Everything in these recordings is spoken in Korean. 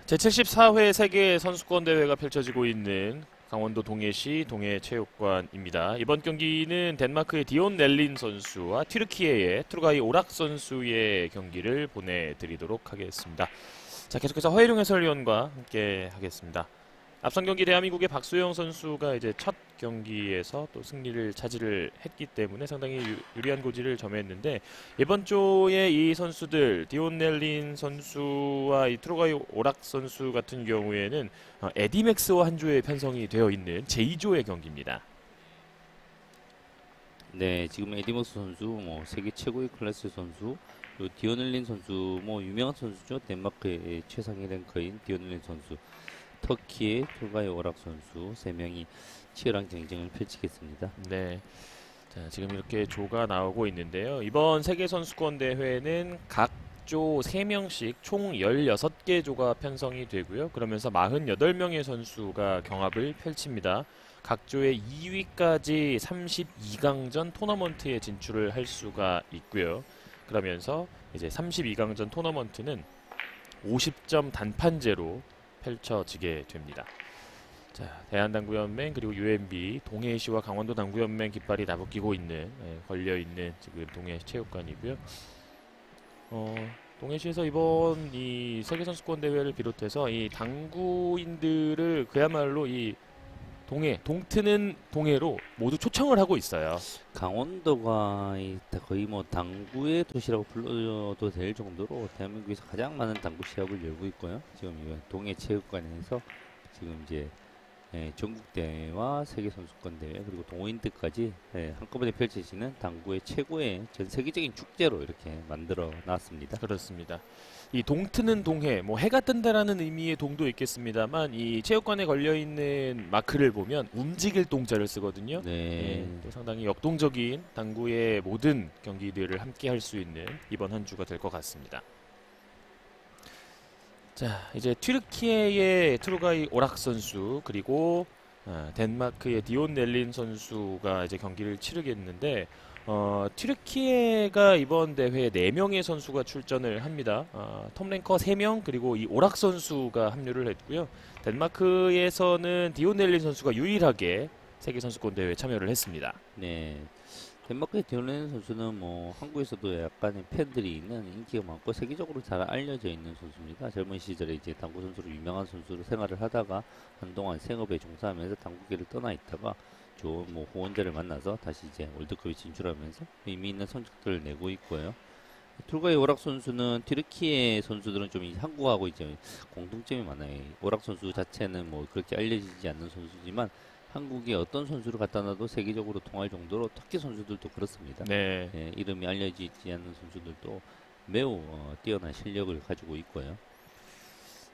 제74회 세계 선수권 대회가 펼쳐지고 있는 강원도 동해시 동해체육관입니다. 이번 경기는 덴마크의 디온 넬린 선수와 튀르키예의 투르가이 오락 선수의 경기를 보내드리도록 하겠습니다. 자, 계속해서 허혜룡 해설위원과 함께 하겠습니다. 앞선 경기 대한민국의 박수영 선수가 이제 첫 경기에서 또 승리를 차지를 했기 때문에 상당히 유리한 고지를 점했는데, 이번 조에 이 선수들 디온 넬린 선수와 이 트루가이 오락 선수 같은 경우에는 에디맥스와 한 조에 편성이 되어 있는 제2조의 경기입니다. 네, 지금 에디맥스 선수 뭐 세계 최고의 클래스 선수, 그리고 디온 넬린 선수 뭐 유명한 선수죠. 덴마크의 최상위 랭커인 디온 넬린 선수, 터키의 투르가이 오락 선수 3명이 치열한 경쟁을 펼치겠습니다. 네. 자, 지금 이렇게 조가 나오고 있는데요. 이번 세계 선수권 대회는 각 조 3명씩 총 16개 조가 편성이 되고요. 그러면서 48명의 선수가 경합을 펼칩니다. 각 조의 2위까지 32강전 토너먼트에 진출을 할 수가 있고요. 그러면서 이제 32강전 토너먼트는 50점 단판제로 펼쳐지게 됩니다. 자, 대한당구연맹 그리고 UMB, 동해시와 강원도 당구연맹 깃발이 다붙기고 있는, 걸려있는 지금 동해체육관이고요. 동해시에서 이번 이 세계선수권 대회를 비롯해서 이 당구인들을 그야말로 이 동트는 동해로 모두 초청을 하고 있어요. 강원도가 거의 뭐 당구의 도시라고 불러도 될 정도로 대한민국에서 가장 많은 당구 시합을 열고 있고요. 지금 이 동해체육관에서 지금 이제 전국 대회와 세계 선수권 대회 그리고 동호인들까지 한꺼번에 펼쳐지는 당구의 최고의 전 세계적인 축제로 이렇게 만들어 놨습니다. 그렇습니다. 이 동트는 동해, 뭐 해가 뜬다라는 의미의 동도 있겠습니다만, 이 체육관에 걸려 있는 마크를 보면 움직일 동자를 쓰거든요. 네. 또 상당히 역동적인 당구의 모든 경기들을 함께 할 수 있는 이번 한 주가 될 것 같습니다. 자, 이제 튀르키예의 투르가이 오락 선수 그리고 덴마크의 디온 넬린 선수가 이제 경기를 치르겠는데, 튀르키예가 이번 대회에 4명의 선수가 출전을 합니다. 톱랭커 3명 그리고 이 오락 선수가 합류를 했고요. 덴마크에서는 디온 넬린 선수가 유일하게 세계 선수권 대회에 참여를 했습니다. 네. 덴마크의 디올렌 선수는 뭐 한국에서도 약간의 팬들이 있는 인기가 많고 세계적으로 잘 알려져 있는 선수입니다. 젊은 시절에 이제 당구 선수로 유명한 선수로 생활을 하다가 한동안 생업에 종사하면서 당구계를 떠나 있다가 좋은 뭐 후원자를 만나서 다시 이제 월드컵에 진출하면서 의미 있는 성적들을 내고 있고요. 툴가이 오락 선수는 튀르키예 선수들은 좀 한국하고 이제 공통점이 많아요. 오락 선수 자체는 뭐 그렇게 알려지지 않는 선수지만 한국에 어떤 선수를 갖다 놔도 세계적으로 통할 정도로 터키 선수들도 그렇습니다. 네. 이름이 알려지지 않는 선수들도 매우 뛰어난 실력을 가지고 있고요.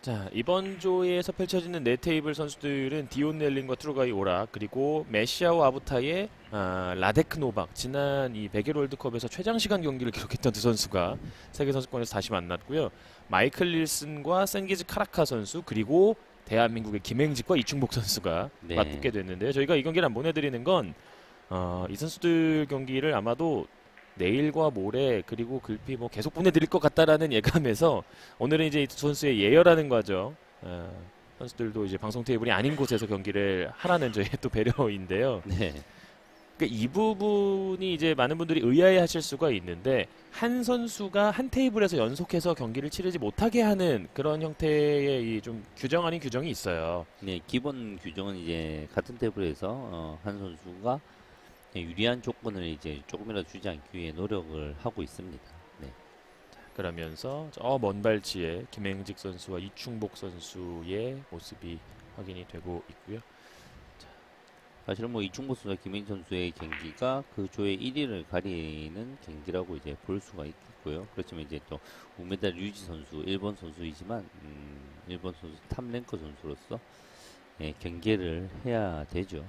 자, 이번 조에서 펼쳐지는 네 테이블 선수들은 디온 넬린과 투르가이 오락, 그리고 메시아오 아부타의 라데크 노박, 지난 이 베개 롤드컵에서 최장 시간 경기를 기록했던 두 선수가 세계 선수권에서 다시 만났고요. 마이클 닐슨과 센기즈 카라카 선수, 그리고 대한민국의 김행직과 이충복 선수가 네. 맞붙게 됐는데요. 저희가 이 경기를 안 보내드리는 건 이 선수들 경기를 아마도 내일과 모레 그리고 글피 뭐 계속 보내드릴 것 같다라는 예감에서 오늘은 이제 이 두 선수의 예열하는 과정, 선수들도 이제 방송 테이블이 아닌 곳에서 경기를 하라는 저희의 또 배려인데요. 네. 그러니까 이 부분이 이제 많은 분들이 의아해하실 수가 있는데, 한 선수가 한 테이블에서 연속해서 경기를 치르지 못하게 하는 그런 형태의 이 좀 규정 아닌 규정이 있어요. 네, 기본 규정은 이제 같은 테이블에서 한 선수가 유리한 조건을 이제 조금이라도 주지 않기 위해 노력을 하고 있습니다. 네. 그러면서 저 먼 발치에 김행직 선수와 이충복 선수의 모습이 확인이 되고 있고요. 사실은 뭐 이충복 선수와 김행 선수의 경기가 그 조의 1위를 가리는 경기라고 이제 볼 수가 있겠고요. 그렇지만 이제 또 우메달 류지 선수, 일본 선수이지만 일본 선수 탑랭커 선수로서 경기를 해야 되죠.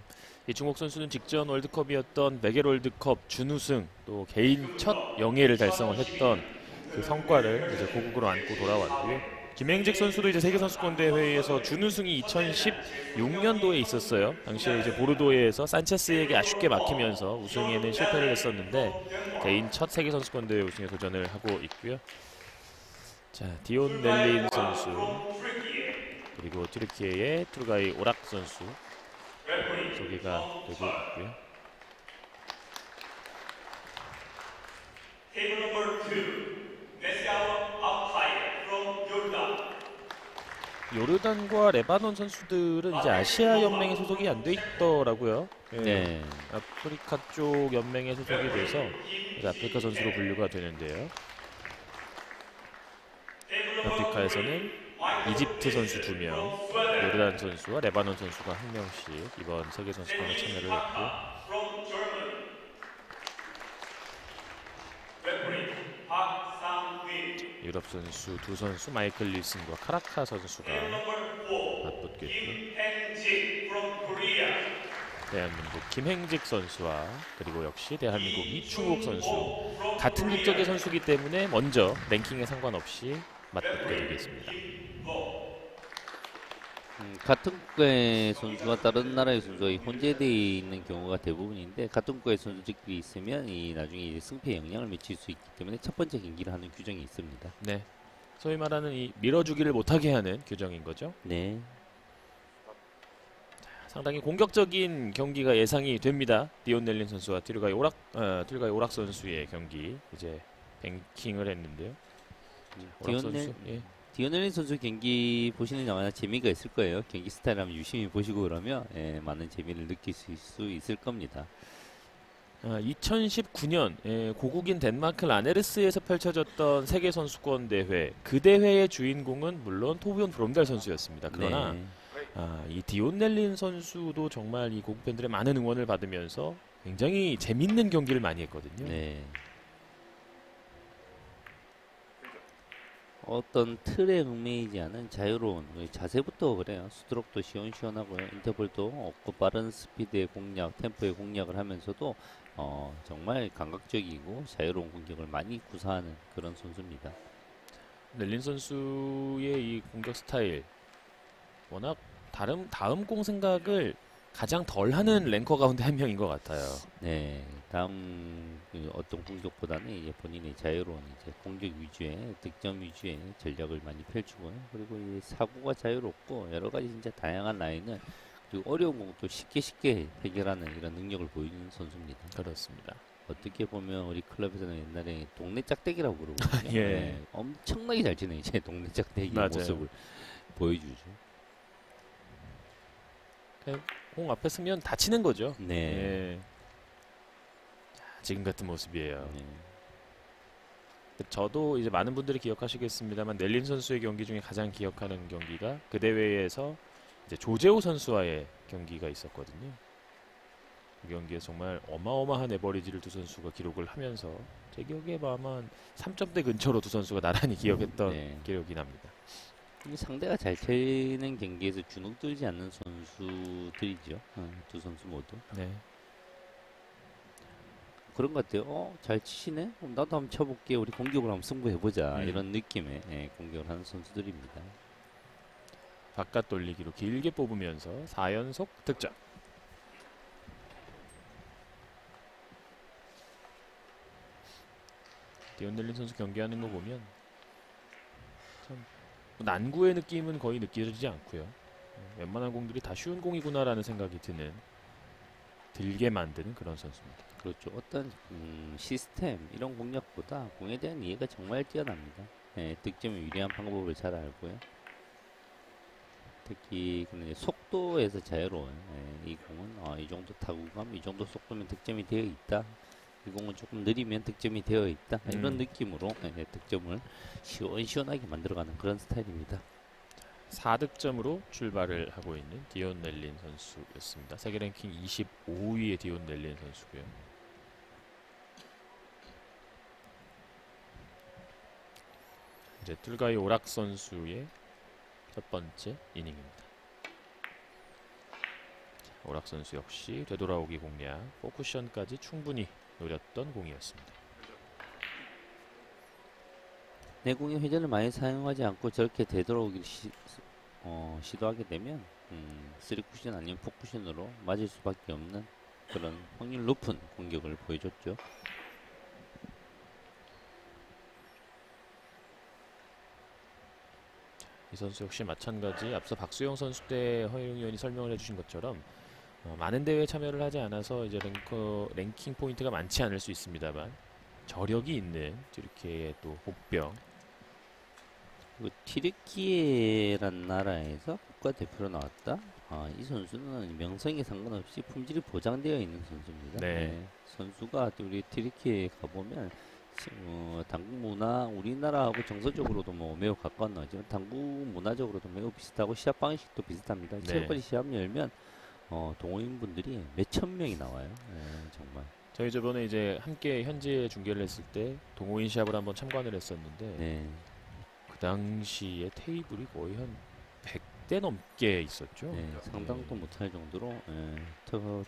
이충복 선수는 직전 월드컵이었던 베개 롤드컵 준우승, 또 개인 첫 영예를 달성을 했던 그 성과를 이제 고국으로 안고 돌아왔고요. 김행직 선수도 이제 세계 선수권 대회에서 준우승이 2016년도에 있었어요. 당시에 이제 보르도에서 산체스에게 아쉽게 막히면서 우승에는 실패를 했었는데 개인 첫 세계 선수권 대회 우승에 도전을 하고 있고요. 자, 디온 넬린 선수 그리고 튀르키예의 투르가이 오락 선수 소개가 되고 있고요. Table number 2, Messiah Al-Qaeda from Jordan. 요르단과 레바논 선수들은 이제 아시아 연맹에 소속이 안 돼 있더라고요. 예. 네. 아프리카 쪽 연맹에 소속이 돼서 이제 아프리카 선수로 분류가 되는데요. 아프리카에서는 이집트 선수 2명, 요르단 선수와 레바논 선수가 1명씩 이번 세계 선수권에 참여를 했고, From Germany. Referee Park Sang-win. 유럽 선수 2선수 마이클 릴슨과 카라카 선수가 Table number 4, 맞붙겠고, Kim Heng-jik from Korea. 대한민국 김행직 선수와 그리고 역시 대한민국 이충욱 선수 같은 국적의 선수이기 때문에 먼저 랭킹에 상관없이 맞붙게 되겠습니다. 같은 국가의 선수가 다른 나라의 선수가 혼재되어 있는 경우가 대부분인데, 같은 국가의 선수들끼리 있으면 이 나중에 이제 승패에 영향을 미칠 수 있기 때문에 첫 번째 경기를 하는 규정이 있습니다. 네, 소위 말하는 이 밀어주기를 못하게 하는 규정인 거죠. 네. 상당히 공격적인 경기가 예상이 됩니다. 디온 넬린 선수와 튀르가이 오락 선수의 경기 이제 뱅킹을 했는데요. 오락 선수, 예. 디오넬린 선수 경기 보시는 영화나 재미가 있을 거예요. 경기 스타일 한번 유심히 보시고 그러면 많은 재미를 느낄 수 있을 겁니다. 2019년 고국인 덴마크 라네르스에서 펼쳐졌던 세계 선수권 대회, 그 대회의 주인공은 물론 토비온 브롬달 선수였습니다. 그러나 네. 이 디온 넬린 선수도 정말 이 고국 팬들의 많은 응원을 받으면서 굉장히 재밌는 경기를 많이 했거든요. 네. 어떤 틀에 얽매이지 않은 자유로운 자세부터 그래요. 스트로크도 시원시원하고요. 인터벌도 없고 빠른 스피드의 공략, 템포의 공략을 하면서도 정말 감각적이고 자유로운 공격을 많이 구사하는 그런 선수입니다. 넬린 선수의 이 공격 스타일, 워낙 다음 공 생각을 가장 덜하는 랭커 가운데 한 명인 것 같아요. 네, 다음 어떤 공격보다는 이제 본인의 자유로운 이제 공격 위주의 득점 위주의 전략을 많이 펼치고요. 그리고 이 사고가 자유롭고 여러 가지 진짜 다양한 라인을, 그리고 어려운 공도 쉽게 해결하는 이런 능력을 보이는 선수입니다. 그렇습니다. 어떻게 보면 우리 클럽에서는 옛날에 동네 짝대기라고 그러거든요. 예. 네, 엄청나게 잘 치는 이제 동네 짝대기 맞아요. 모습을 보여주죠. 공 앞에 쓰면 다치는 거죠. 네. 예. 자, 지금 같은 모습이에요. 네. 저도 이제 많은 분들이 기억하시겠습니다만 넬린 선수의 경기 중에 가장 기억하는 경기가 그 대회에서 이제 조재호 선수와의 경기가 있었거든요. 그 경기에서 정말 어마어마한 에버리지를 두 선수가 기록을 하면서 제 기억에 아마 한 3점대 근처로 두 선수가 나란히 기억했던 네. 기억이 납니다. 이 상대가 잘 치는 경기에서 주눅 들지 않는 선수들이죠. 두 선수 모두. 네. 그런 것 같아요. 잘 치시네? 그럼 나도 한번 쳐볼게. 우리 공격을 한번 승부해보자. 이런 느낌의 공격을 하는 선수들입니다. 바깥 돌리기로 길게 뽑으면서 4연속 득점. 디온 넬린 선수 경기하는 거 보면 참 난구의 느낌은 거의 느껴지지 않고요. 웬만한 공들이 다 쉬운 공이구나라는 생각이 들게 만드는 그런 선수입니다. 그렇죠. 어떤 시스템 이런 공략보다 공에 대한 이해가 정말 뛰어납니다. 득점에 유리한 방법을 잘 알고요. 특히 이제 속도에서 자유로운 이 공은 이 정도 타구감, 이 정도 속도면 득점이 되어 있다. 이 공은 조금 느리면 득점이 되어 있다. 이런 느낌으로 득점을 시원시원하게 만들어가는 그런 스타일입니다. 4득점으로 출발을 하고 있는 디온 넬린 선수였습니다. 세계 랭킹 25위의 디온 넬린 선수고요. 이제 툴가이 오락 선수의 첫 번째 이닝입니다. 오락 선수 역시 되돌아오기 공략, 포쿠션까지 충분히 노렸던 공이었습니다. 내공의 회전을 많이 사용하지 않고 저렇게 되돌아오기를 시도하게 되면 3쿠션 아니면 4쿠션으로 맞을 수밖에 없는 그런 확률 높은 공격을 보여줬죠. 이 선수 역시 마찬가지 앞서 박수영 선수 때 허일용 의원이 설명을 해주신 것처럼 많은 대회에 참여를 하지 않아서 이제 랭킹 포인트가 많지 않을 수 있습니다만 저력이 있는 튀르키예의 또 복병. 그 튀르키예란 나라에서 국가대표로 나왔다. 이 선수는 명성에 상관없이 품질이 보장되어 있는 선수입니다. 네. 선수가 우리 튀르키예에 가보면 당구 문화 우리나라하고 정서적으로도 뭐 매우 가까운 나라지만 당구 문화적으로도 매우 비슷하고 시합 방식도 비슷합니다. 네. 체육관이 시합 열면 동호인분들이 몇천 명이 나와요. 정말. 저희 저번에 이제 함께 현지에 중계를 했을 때 동호인 시합을 한번 참관을 했었는데 네. 그 당시에 테이블이 거의 한 100대 넘게 있었죠. 네, 상당도 못할 정도로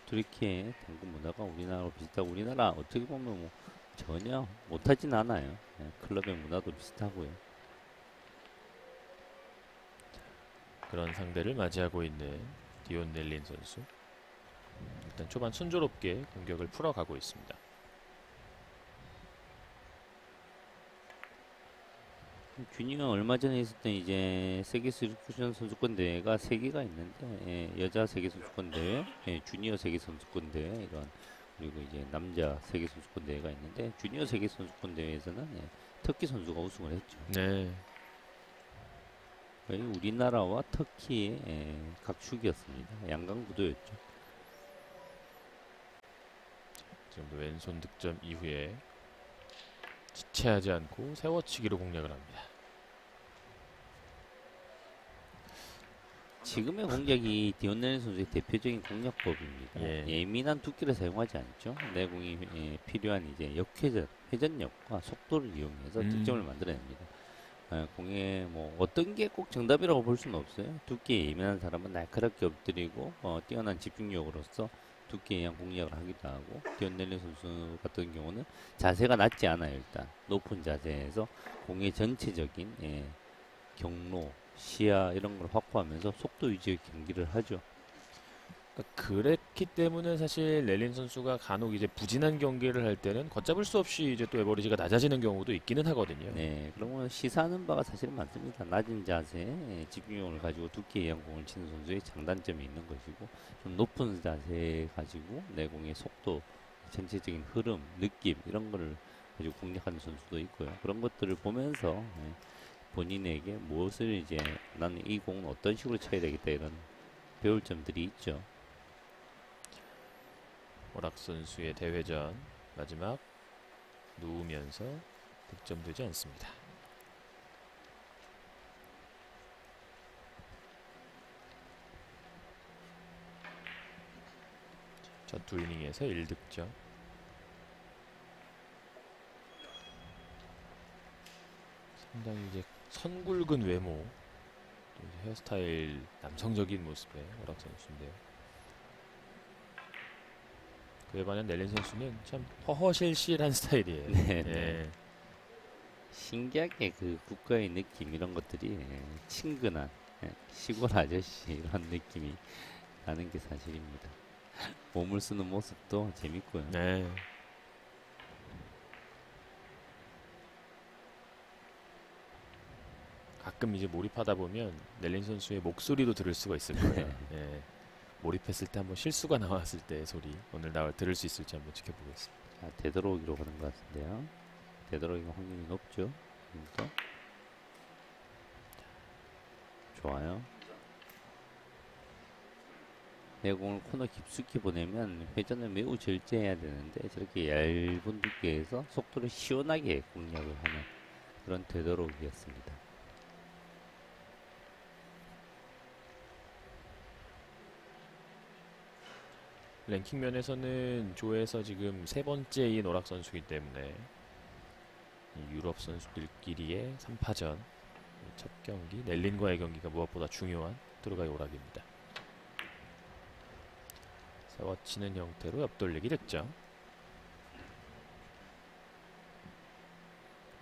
튀르키예 당구 문화가 우리나라로 비슷하고 우리나라 어떻게 보면 뭐 전혀 못하진 않아요. 클럽의 문화도 비슷하고요. 그런 상대를 맞이하고 있는 디온 넬린 선수. 일단 초반 순조롭게 공격을 풀어가고 있습니다. 주니어 얼마 전에 있었던 이제 세계 스리쿠션 선수권 대회가 세 개가 있는데 여자 세계 선수권 대회, 주니어 세계 선수권 대회 이런 그리고 이제 남자 세계 선수권 대회가 있는데 주니어 세계 선수권 대회에서는 터키 선수가 우승을 했죠. 네. 거의 우리나라와 터키의 각축이었습니다. 양강 구도였죠. 지금도 왼손 득점 이후에 지체하지 않고 세워치기로 공략을 합니다. 지금의 공략이 디온넬 선수의 대표적인 공략법입니다. 예. 예민한 두께를 사용하지 않죠. 내공이 필요한 이제 역회전, 회전력과 속도를 이용해서 득점을 만들어냅니다. 공에 뭐 어떤 게 꼭 정답이라고 볼 수는 없어요. 두께에 예민한 사람은 날카롭게 엎드리고 뛰어난 집중력으로서 두께에 의한 공략을 하기도 하고 디온넬리 선수 같은 경우는 자세가 낮지 않아요. 일단 높은 자세에서 공의 전체적인 경로, 시야 이런 걸 확보하면서 속도 위주의 경기를 하죠. 그러니까 그랬기 때문에 사실 넬린 선수가 간혹 이제 부진한 경기를 할 때는 걷잡을 수 없이 이제 또 에버리지가 낮아지는 경우도 있기는 하거든요. 네, 그러면 시사하는 바가 사실 많습니다. 낮은 자세, 집중력을 가지고 두께에 의한 공을 치는 선수의 장단점이 있는 것이고 좀 높은 자세 가지고 내 공의 속도, 전체적인 흐름, 느낌 이런 거를 가지고 공략하는 선수도 있고요. 그런 것들을 보면서 본인에게 무엇을 이제 나는 이 공은 어떤 식으로 쳐야 되겠다 이런 배울 점들이 있죠. 오락 선수의 대회전 마지막 누우면서 득점되지 않습니다. 첫 두 이닝에서 1득점. 상당히 이제 선굵은 외모, 또 이제 헤어스타일 남성적인 모습의 오락 선수인데요. 그에 반한 넬린 선수는 참 허허실실한 스타일이에요. 네, 예. 신기하게 그 국가의 느낌 이런 것들이 친근한 시골 아저씨 이런 느낌이 나는 게 사실입니다. 몸을 쓰는 모습도 재밌고요. 네. 가끔 이제 몰입하다 보면 넬린 선수의 목소리도 들을 수가 있을 거예요. 예. 몰입했을 때 한번 실수가 나왔을 때의 소리 오늘 들을 수 있을지 한번 지켜보겠습니다. 되도록이로 가는 것 같은데요. 되도록이가 확률이 높죠. 지금부터. 좋아요. 내공을 코너 깊숙이 보내면 회전을 매우 절제해야 되는데 저렇게 얇은 두께에서 속도를 시원하게 공략을 하는 그런 되도록이었습니다. 랭킹 면에서는 조에서 지금 세 번째인 오락 선수이기 때문에 이 유럽 선수들끼리의 3파전 첫 경기 넬린과의 경기가 무엇보다 중요한 트루가이 오락입니다. 세워치는 형태로 옆돌리기 득점.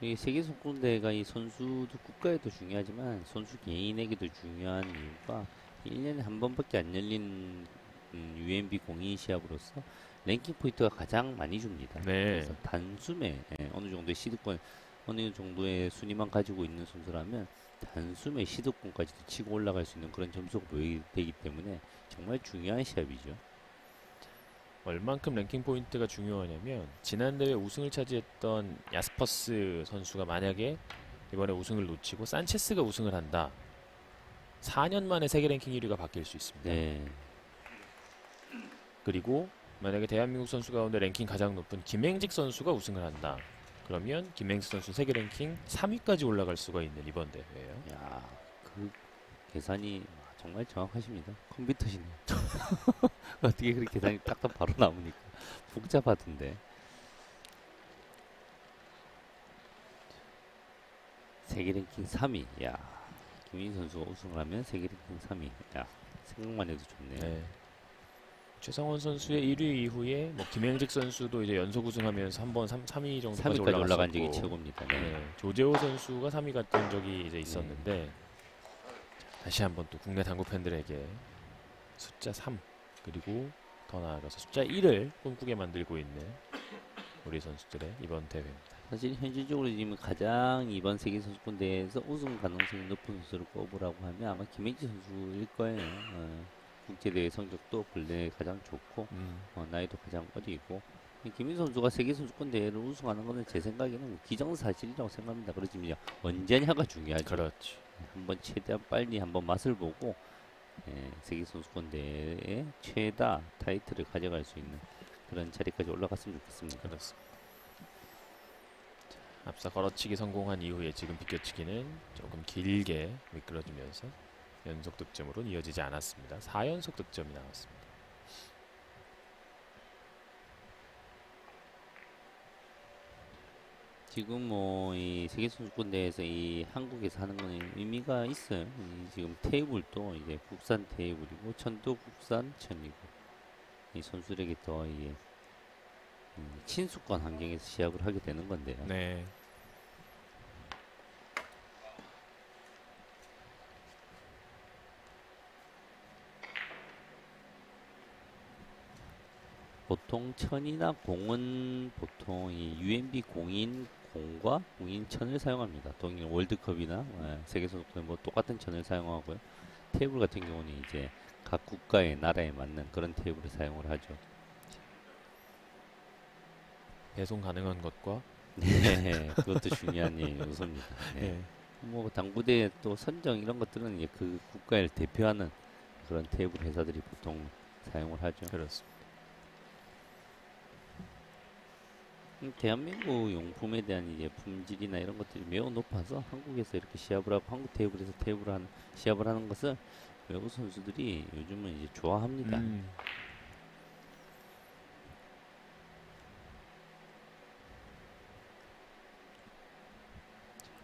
이 세계 선수권 대회가 이 선수도 국가에도 중요하지만 선수 개인에게도 중요한 이유가 1년에 한 번밖에 안 열린 UMB 공인 시합으로서 랭킹 포인트가 가장 많이 줍니다. 네. 그래서 단숨에 어느 정도의 시드권, 어느 정도의 순위만 가지고 있는 선수라면 단숨에 시드권까지도 치고 올라갈 수 있는 그런 점수가 보이기 때문에 정말 중요한 시합이죠. 얼만큼 랭킹 포인트가 중요하냐면 지난 대회 우승을 차지했던 야스퍼스 선수가 만약에 이번에 우승을 놓치고 산체스가 우승을 한다. 4년 만에 세계 랭킹 1위가 바뀔 수 있습니다. 네. 그리고 만약에 대한민국 선수 가운데 랭킹 가장 높은 김행직 선수가 우승을 한다. 그러면 김행직 선수 세계 랭킹 3위까지 올라갈 수가 있는 이번 대회예요. 야, 그 계산이 정말 정확하십니다. 컴퓨터시네요. 어떻게 그렇게 계산이 딱딱 바로 나오니까 복잡하던데. 세계 랭킹 3위. 야, 김민 선수가 우승을 하면 세계 랭킹 3위. 야, 생각만 해도 좋네요. 네. 최성원 선수의 1위 이후에 뭐 김행직 선수도 이제 연속 우승하면서 한번 3위 정도까지 3위까지 올라간 적이 올라갔었고, 최고입니다. 네. 네, 조재호 선수가 3위 갔던 적이 이제 있었는데 자, 다시 한번 또 국내 당구 팬들에게 숫자 3 그리고 더 나아가서 숫자 1을 꿈꾸게 만들고 있는 우리 선수들의 이번 대회입니다. 사실 현실적으로 지금 가장 이번 세계 선수권 대회에서 우승 가능성이 높은 선수를 꼽으라고 하면 아마 김행지 선수일 거예요. 국제대회 성적도 근래 가장 좋고 나이도 가장 어리고 김민 선수가 세계 선수권 대회를 우승하는 것은 제 생각에는 기정사실이라고 생각합니다. 그렇지만 언제냐가 중요하죠. 그렇지. 한번 최대한 빨리 한번 맛을 보고 세계 선수권 대회의 최다 타이틀을 가져갈 수 있는 그런 자리까지 올라갔으면 좋겠습니다. 그렇습니다. 자, 앞서 걸어치기 성공한 이후에 지금 비껴치기는 조금 길게 미끄러지면서 연속 득점으로는 이어지지 않았습니다. 4연속 득점이 나왔습니다. 지금 뭐 이 세계 선수권 대회에서 이 한국에서 하는 거는 의미가 있어요. 이 지금 테이블도 이제 국산 테이블이고 천도 국산 천이고 이 선수들에게 더 이게 친숙한 환경에서 시합을 하게 되는 건데요. 네. 보통 천이나 공은 보통 이 UMB 공인 공과 공인 천을 사용합니다. 동일 월드컵이나 세계 선수권 뭐 똑같은 천을 사용하고요. 테이블 같은 경우는 이제 각 국가의 나라에 맞는 그런 테이블을 사용을 하죠. 배송 가능한 것과 네, 그것도 중요한 요소입니다. 네. 네. 뭐 당구대 또 선정 이런 것들은 이제 그 국가를 대표하는 그런 테이블 회사들이 보통 사용을 하죠. 그렇습니다. 대한민국 용품에 대한 이제 품질이나 이런 것들이 매우 높아서 한국에서 이렇게 시합을 하고 한국 테이블에서 시합을 하는 것을 외국 선수들이 요즘은 이제 좋아합니다.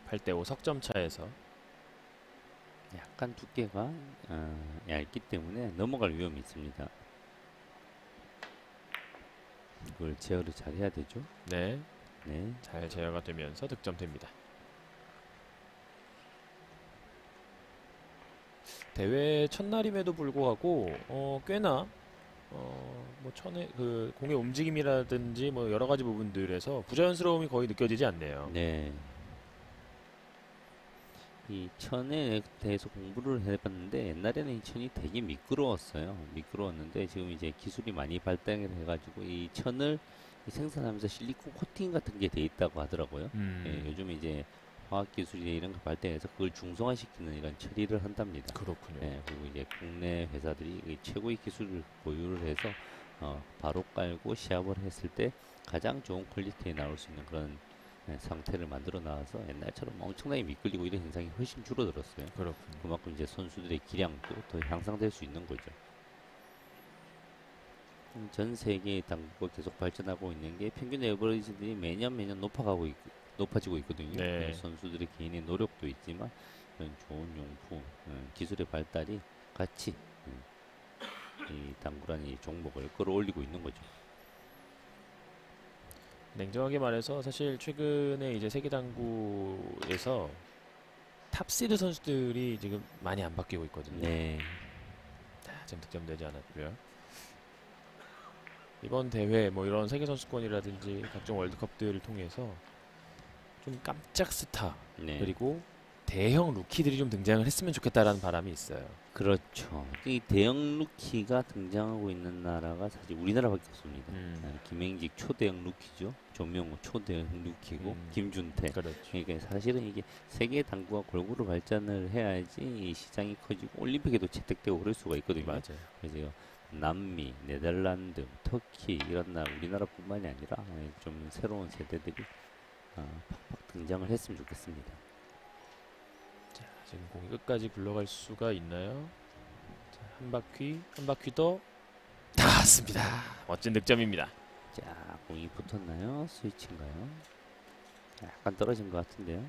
8대5 석점 차에서 약간 두께가 얇기 때문에 넘어갈 위험이 있습니다. 이걸 제어를 잘 해야 되죠. 네, 네. 잘 제어가 되면서 득점됩니다. 대회 첫날임에도 불구하고 꽤나 뭐 그 공의 움직임이라든지 뭐 여러 가지 부분들에서 부자연스러움이 거의 느껴지지 않네요. 네. 이 천에 대해서 공부를 해봤는데 옛날에는 이 천이 되게 미끄러웠어요. 미끄러웠는데 지금 이제 기술이 많이 발달을 해가지고 이 천을 생산하면서 실리콘 코팅 같은 게 돼 있다고 하더라고요. 예, 요즘 이제 화학 기술이 이런 거 발달해서 그걸 중성화시키는 이런 처리를 한답니다. 그렇군요. 예, 그리고 이제 국내 회사들이 이 최고의 기술을 보유를 해서 바로 깔고 시합을 했을 때 가장 좋은 퀄리티에 나올 수 있는 그런 상태를 만들어 놔서 옛날처럼 엄청나게 미끌리고 이런 현상이 훨씬 줄어들었어요. 그렇군요. 그만큼 이제 선수들의 기량도 더 향상될 수 있는 거죠. 전 세계 당구가 계속 발전하고 있는 게 평균 에버리지들이 매년 높아지고 있거든요. 네. 선수들의 개인의 노력도 있지만 이런 좋은 용품, 기술의 발달이 같이 이 당구라는 이 종목을 끌어올리고 있는 거죠. 냉정하게 말해서 사실 최근에 이제 세계 당구에서 탑시드 선수들이 지금 많이 안 바뀌고 있거든요. 네. 지금 득점되지 않았고요. 이번 대회 뭐 이런 세계 선수권이라든지 각종 월드컵들을 통해서 좀 깜짝 스타 네. 그리고 대형 루키들이 좀 등장을 했으면 좋겠다라는 바람이 있어요. 그렇죠. 이 대형 루키가 등장하고 있는 나라가 사실 우리나라밖에 없습니다. 김행직 초대형 루키죠. 조명호 초대형 루키고 김준태. 그렇죠. 그러니까 사실은 이게 세계 당구가 골고루 발전을 해야지 이 시장이 커지고 올림픽에도 채택되고 그럴 수가 있거든요. 맞아요. 그래서 남미, 네덜란드, 터키 이런 나라 우리나라뿐만이 아니라 좀 새로운 세대들이 팍팍 등장을 했으면 좋겠습니다. 자, 지금 공이 끝까지 굴러갈 수가 있나요? 자, 한 바퀴 더 닿았습니다. 멋진 득점입니다. 자, 공이 붙었나요? 스위치인가요? 약간 떨어진 것 같은데요.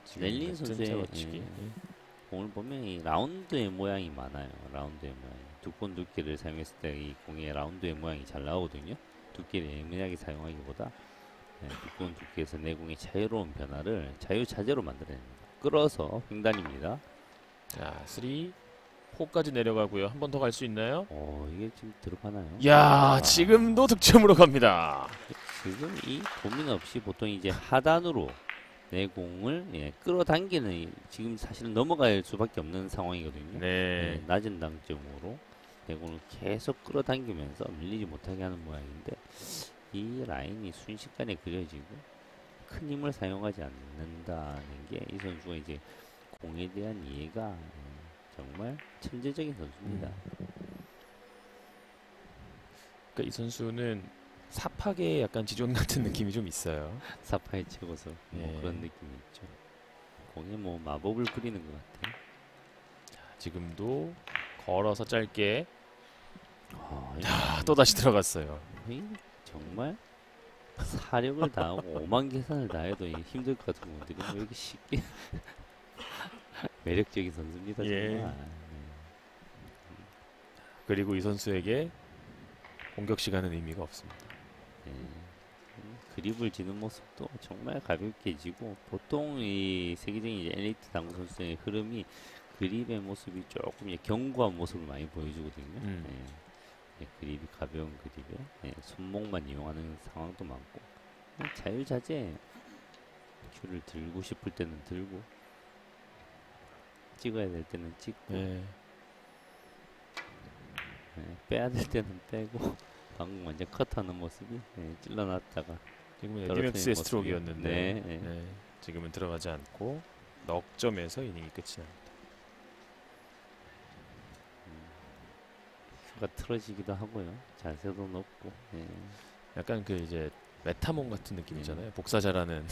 지금 넬린 같은 선수의 잡아치기. 예, 공을 보면 이 라운드의 모양이 많아요. 라운드의 모양. 두꺼운 두께를 사용했을 때 이 공의 라운드의 모양이 잘 나오거든요. 두께를 예민하게 사용하기보다 두꺼운 두께에서 내공의 자유로운 변화를 자유자재로 만들어냅니다. 끌어서 횡단입니다. 자, 3, 4까지 내려가고요. 한 번 더 갈 수 있나요? 이게 지금 들어가나요? 야, 지금도 득점으로 갑니다. 지금 이 고민 없이 보통 이제 하단으로 내공을 끌어당기는 지금 사실은 넘어갈 수밖에 없는 상황이거든요. 네. 낮은 당점으로 내공을 계속 끌어당기면서 밀리지 못하게 하는 모양인데 이 라인이 순식간에 그려지고 큰 힘을 사용하지 않는다는 게 이 선수가 이제 공에 대한 이해가 정말 천재적인 선수입니다. 그러니까 이 선수는 사팍의 약간 지존 같은 느낌이 좀 있어요. 사파에 채워서 그런 느낌이 있죠. 공에 뭐 마법을 부리는 것 같아요. 자, 지금도 걸어서 짧게 야, 또 다시 들어갔어요. 정말 사력을 다하고 오만 계산을 다해도 힘들 것 같은 분들이 왜 이렇게 쉽게 매력적인 선수입니다. 예. 정말. 그리고 이 선수에게 공격 시간은 의미가 없습니다. 그립을 지는 모습도 정말 가볍게 지고 보통 이 세계적인 이제 엘리트 당구 선수의 흐름이 그립의 모습이 조금 이제 견고한 모습을 많이 보여주거든요. 그립이 가벼운 그립에 손목만 이용하는 상황도 많고 자유자재 큐를 들고 싶을 때는 들고 찍어야 될 때는 찍고 빼야 될 때는 빼고 방금 완전 컷하는 모습이 찔러놨다가 지금은 떨어뜨리는 에디맥스의 모습이요. 스트로크였는데 네. 지금은 들어가지 않고 넉점에서 이닝이 끝이 납니다. 가 틀어지기도 하고요. 자세도 높고. 약간 그 이제 메타몬 같은 느낌이잖아요. 복사 잘하는.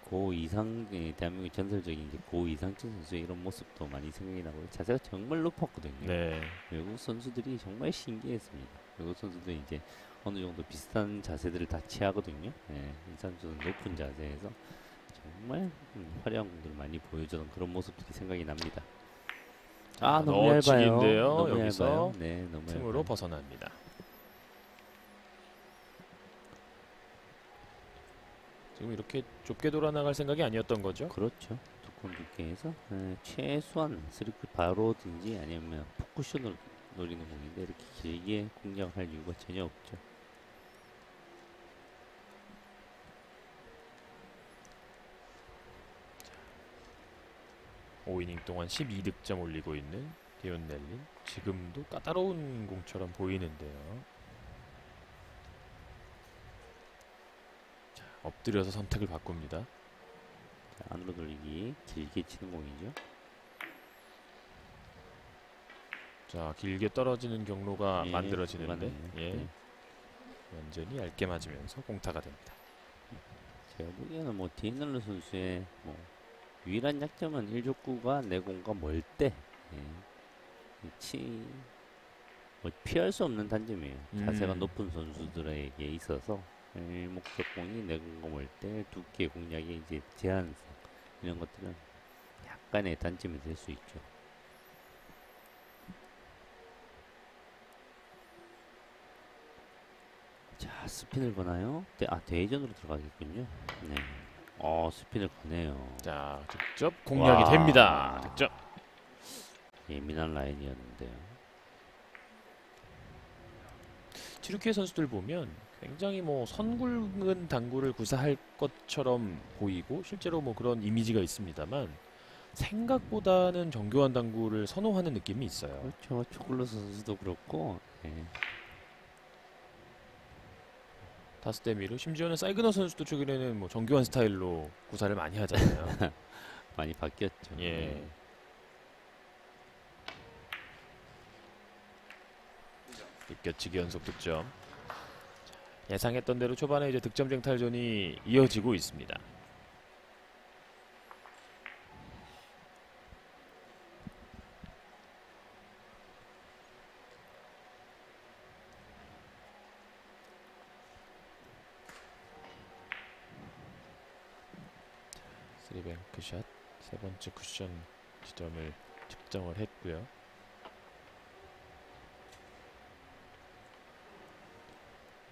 고 이상 대한민국 전설적인 이제 고 이상진 선수의 이런 모습도 많이 생각이 나고 자세가 정말 높았거든요. 네. 외국 선수들이 정말 신기했습니다. 외국 선수들이 이제 어느 정도 비슷한 자세들을 다 취하거든요. 이 선수는 높은 자세에서 정말 화려한 공들을 많이 보여주던 그런 모습들이 생각이 납니다. 너무 얇아요. 넣어치기인데요. 너무 여기서 얇아요. 네, 너무 틈으로 얇아요. 벗어납니다. 지금 이렇게 좁게 돌아나갈 생각이 아니었던 거죠? 그렇죠. 두꺼운 두께에서 최소한 스리클 바로든지 아니면 포쿠션을 노리는 공인데 이렇게 길게 공략을 할 이유가 전혀 없죠. 5이닝 동안 12득점 올리고 있는 디온 넬린. 지금도 까다로운 공처럼 보이는데요. 자, 엎드려서 선택을 바꿉니다. 자, 안으로 돌리기 길게 치는 공이죠. 자, 길게 떨어지는 경로가 예, 만들어지는데 맞네요. 완전히 얇게 맞으면서 공타가 됩니다. 제가 보기에는 뭐 디앤널러 선수의 뭐 유일한 약점은 1족구가 내공과 멀 때 뭐 피할 수 없는 단점이에요. 자세가 높은 선수들에게 있어서 일목적공이 내공과 멀 때 두께 공략의 이제 제한성 이런 것들은 약간의 단점이 될 수 있죠. 자, 스핀을 거나요? 대회전으로 들어가겠군요. 네. 스핀을 거네요. 자, 직접 공략이 와. 됩니다. 득점. 예민한 라인이었는데요. 튀르키예 선수들 보면 굉장히 뭐 선굵은 당구를 구사할 것처럼 보이고 실제로 뭐 그런 이미지가 있습니다만 생각보다는 정교한 당구를 선호하는 느낌이 있어요. 그렇죠. 초콜릿 선수도 그렇고, 예, 타스데미르 심지어는 사이그너 선수도 최근에는 뭐 정교한 스타일로 구사를 많이 하잖아요. 많이 바뀌었죠. 예. 느껴지기 연속 득점. 예상했던 대로 초반에 이제 득점 쟁탈전이 이어지고 있습니다. 쓰리뱅크 샷, 세 번째 쿠션 지점을 측정을 했고요.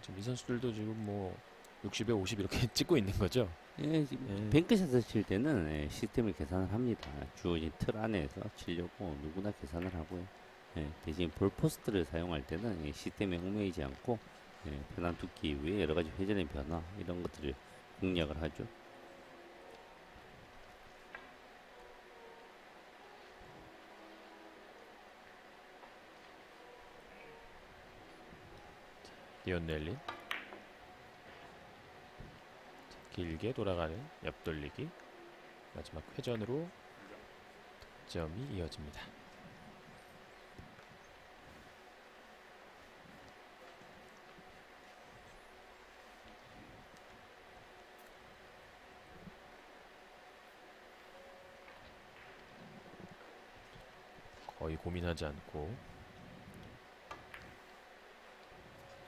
지금 이 선수들도 지금 뭐 60에 50 이렇게 찍고 있는 거죠. 예, 지금 예. 뱅크샷을 칠 때는 예, 시스템을 계산을 합니다. 주어진 틀 안에서 치려고 누구나 계산을 하고요. 예, 대신 볼 포스트를 사용할 때는 예, 시스템에 얽매이지 않고 예, 편한 두께 이후에 여러 가지 회전의 변화 이런 것들을 공략을 하죠. 디온 넬린 길게 돌아가는 옆돌리기 마지막 회전으로 득점이 이어집니다. 거의 고민하지 않고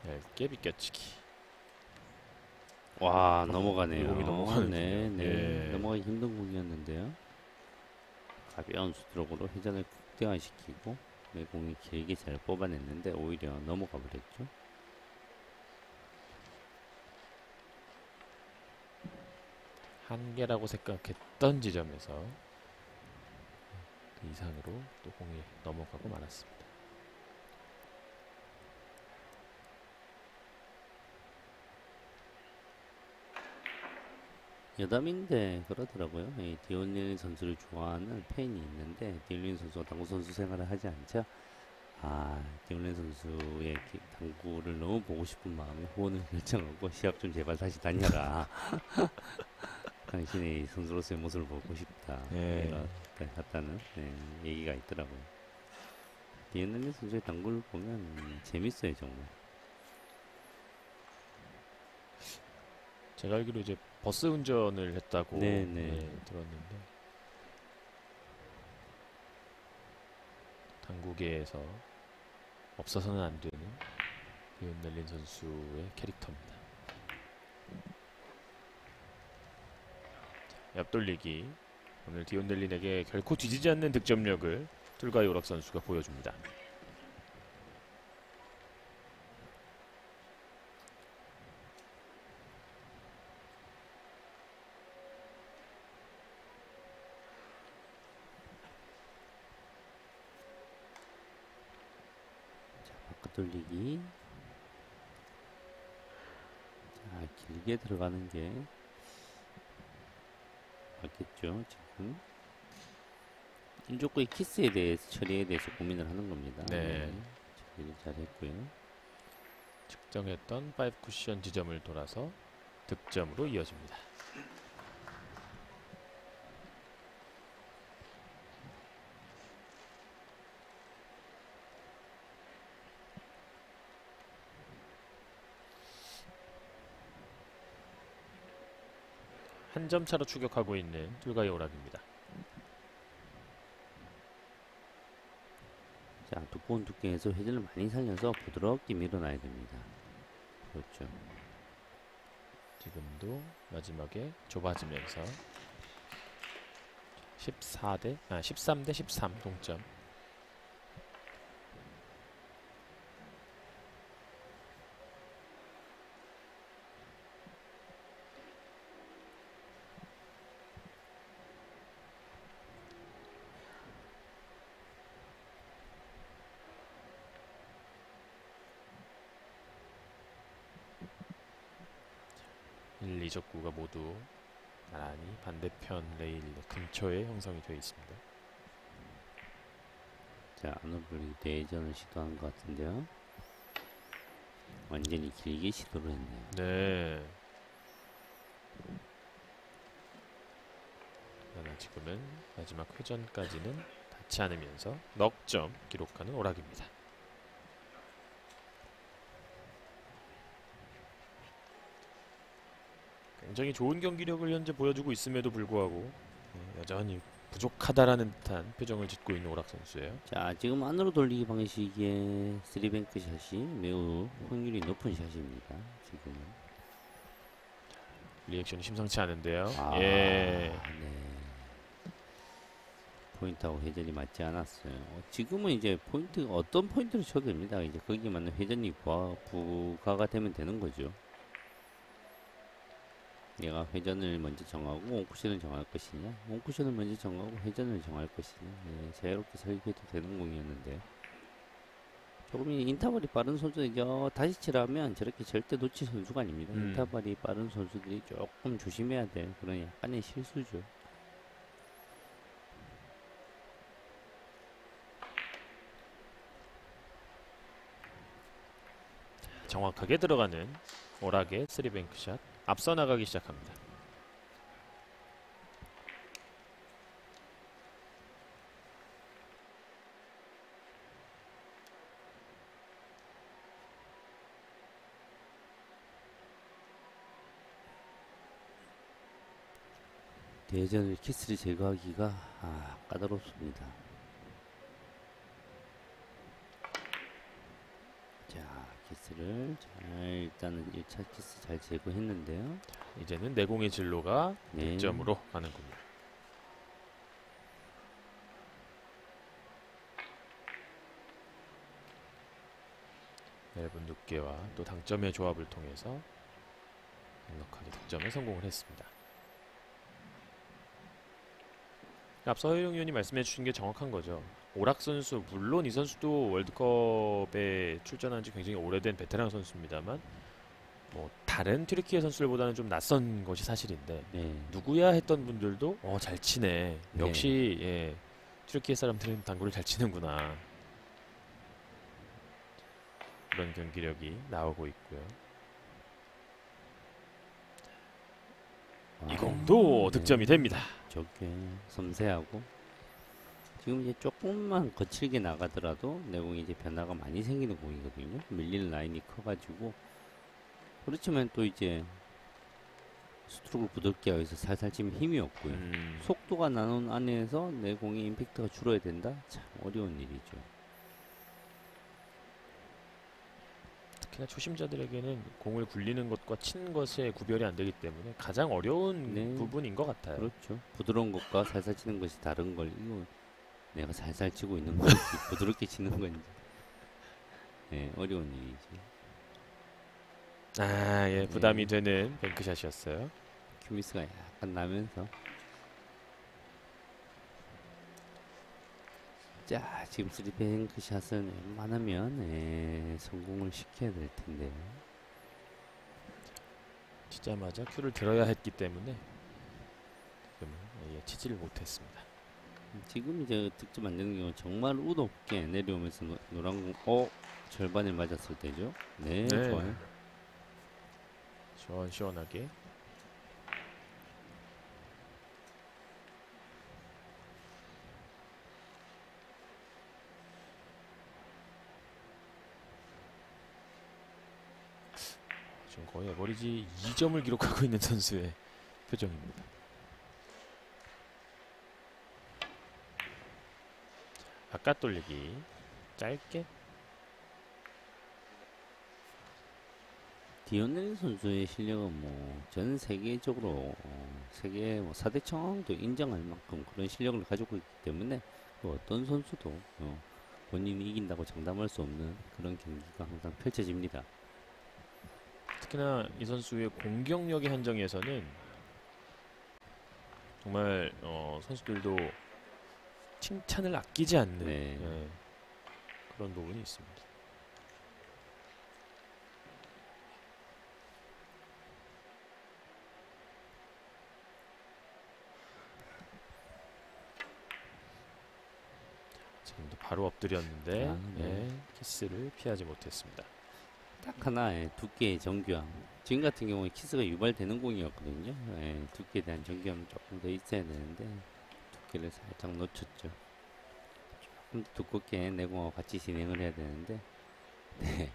얇게 비껴치기. 와, 넘어가네요. 이 공이 넘어가는군요. 네, 네. 예. 넘어가기 힘든 공이었는데요. 가벼운 스트로크로 회전을 극대화시키고 네, 공이 길게 잘 뽑아냈는데 오히려 넘어가 버렸죠. 한계라고 생각했던 지점에서 그 이상으로 또 공이 넘어가고 말았습니다. 여담인데 그러더라고요. 이 디올린 선수를 좋아하는 팬이 있는데 디올린 선수가 당구 선수 생활을 하지 않자 디올린 선수의 당구를 너무 보고 싶은 마음에 후원을 결정하고 시합 좀 제발 다시 다녀라. 당신의 선수로서의 모습을 보고 싶다. 예. 같다는 얘기가 있더라고요. 디올린 선수의 당구를 보면 재밌어요 정말. 제가 알기로 이제 버스 운전을 했다고 네네. 들었는데 당구계에서 없어서는 안 되는 디온 넬린 선수의 캐릭터입니다. 자, 옆돌리기. 오늘 디온 넬린에게 결코 뒤지지 않는 득점력을 툴가이 오락 선수가 보여줍니다. 돌리기. 자, 길게 들어가는 게 맞겠죠, 지금. 인조코의 키스에 대해서, 처리에 대해서 고민을 하는 겁니다. 네. 처리를 잘했고요. 측정했던 5 쿠션 지점을 돌아서 득점으로 이어집니다. 한 점 차로 추격하고 있는 툴가이 오락입니다. 자, 두꺼운 두께에서 회전을 많이 살려서 부드럽게 밀어놔야 됩니다. 그렇죠. 지금도 마지막에 좁아지면서 13대 13 동점. 이적구가 모두 나란히 반대편 레일 근처에 형성이 되어 있습니다. 자, 아노블이 내전을 시도한 것 같은데요. 완전히 길게 시도를 했네요. 네. 그러나 지금은 마지막 회전까지는 닿지 않으면서 넉점 기록하는 오락입니다. 굉장히 좋은 경기력을 현재 보여주고 있음에도 불구하고 여전히 부족하다라는 듯한 표정을 짓고 있는 오락 선수예요. 자, 지금 안으로 돌리기 방식의 3뱅크 샷이 매우 확률이 높은 샷입니다. 지금은. 리액션이 심상치 않은데요. 아, 예. 네. 포인트하고 회전이 맞지 않았어요. 지금은 이제 포인트 어떤 포인트를 쳐도 됩니다. 이제 거기에 맞는 회전이 부과가 되면 되는 거죠. 내가 회전을 먼저 정하고 원쿠션을 정할 것이냐, 원쿠션을 먼저 정하고 회전을 정할 것이냐, 네, 자유롭게 설계해도 되는 공이었는데 조금 인터벌이 빠른 선수들이 다시 치라면 저렇게 절대 놓칠 선수가 아닙니다. 인터벌이 빠른 선수들이 조금 조심해야 될 그런 약간의 실수죠. 정확하게 들어가는 오락의 3뱅크 샷. 앞서 나가기 시작합니다. 대전을 키스를 제거하기가 까다롭습니다. 자, 키스를 잘 일단은 1차 키스 잘 제거했는데요. 이제는 내공의 진로가 네. 득점으로 가는군요. 얇은 두께와 또 당점의 조합을 통해서 넉넉하게 득점에 성공을 했습니다. 앞서 허용 위원이 말씀해 주신 게 정확한 거죠. 오락 선수, 물론 이 선수도 월드컵에 출전한 지 굉장히 오래된 베테랑 선수입니다만 뭐 다른 튀르키예 선수들보다는 좀 낯선 것이 사실인데 네. 누구야 했던 분들도 잘 치네. 네. 역시 튀르키예 사람들은 당구를 잘 치는구나. 그런 경기력이 나오고 있고요. 이 공도 네. 득점이 됩니다. 저게 섬세하고 지금 이제 조금만 거칠게 나가더라도 내공이 이제 변화가 많이 생기는 공이거든요. 밀리는 라인이 커가지고 그렇지만 또 이제 스트로크를 부드럽게 하기 위해서 살살 치면 힘이 없고요. 속도가 나는 안에서 내공의 임팩트가 줄어야 된다? 참 어려운 일이죠. 특히나 초심자들에게는 공을 굴리는 것과 치는 것의 구별이 안 되기 때문에 가장 어려운 네. 부분인 것 같아요. 그렇죠. 부드러운 것과 살살 치는 것이 다른 걸 이거 내가 살살 치고 있는 건지 부드럽게 치는 건지 네, 어려운 일이죠. 예, 부담이 되는 뱅크샷이었어요. 큐미스가 약간 나면서 자, 지금 3뱅크 샷은 웬만하면 성공을 시켜야 될 텐데 치자마자 큐를 들어야 했기 때문에 지금은 치지를 못했습니다. 지금 이제 득점 안 되는 경우 정말 우습게 내려오면서 노란 공 절반을 맞았을 때죠. 네. 좋아요. 시원시원하게. 지금 거의 에버리지 2점을 기록하고 있는 선수의 표정입니다. 바깥 돌리기 짧게. 디오넬 선수의 실력은 뭐 전 세계적으로 세계 4대 청왕도 인정할 만큼 그런 실력을 가지고 있기 때문에 그 어떤 선수도 본인이 이긴다고 장담할 수 없는 그런 경기가 항상 펼쳐집니다. 특히나 이 선수의 공격력의 한정에서는 정말 선수들도 칭찬을 아끼지 않는 네. 그런 부분이 있습니다. 바로 엎드렸는데 아, 네. 키스를 피하지 못했습니다. 딱 하나의 두께의 정교함. 지금 같은 경우에 키스가 유발되는 공이었거든요. 두께에 대한 정교함이 조금 더 있어야 되는데 두께를 살짝 놓쳤죠. 조금 더 두껍게 내공하고 같이 진행을 해야 되는데 네.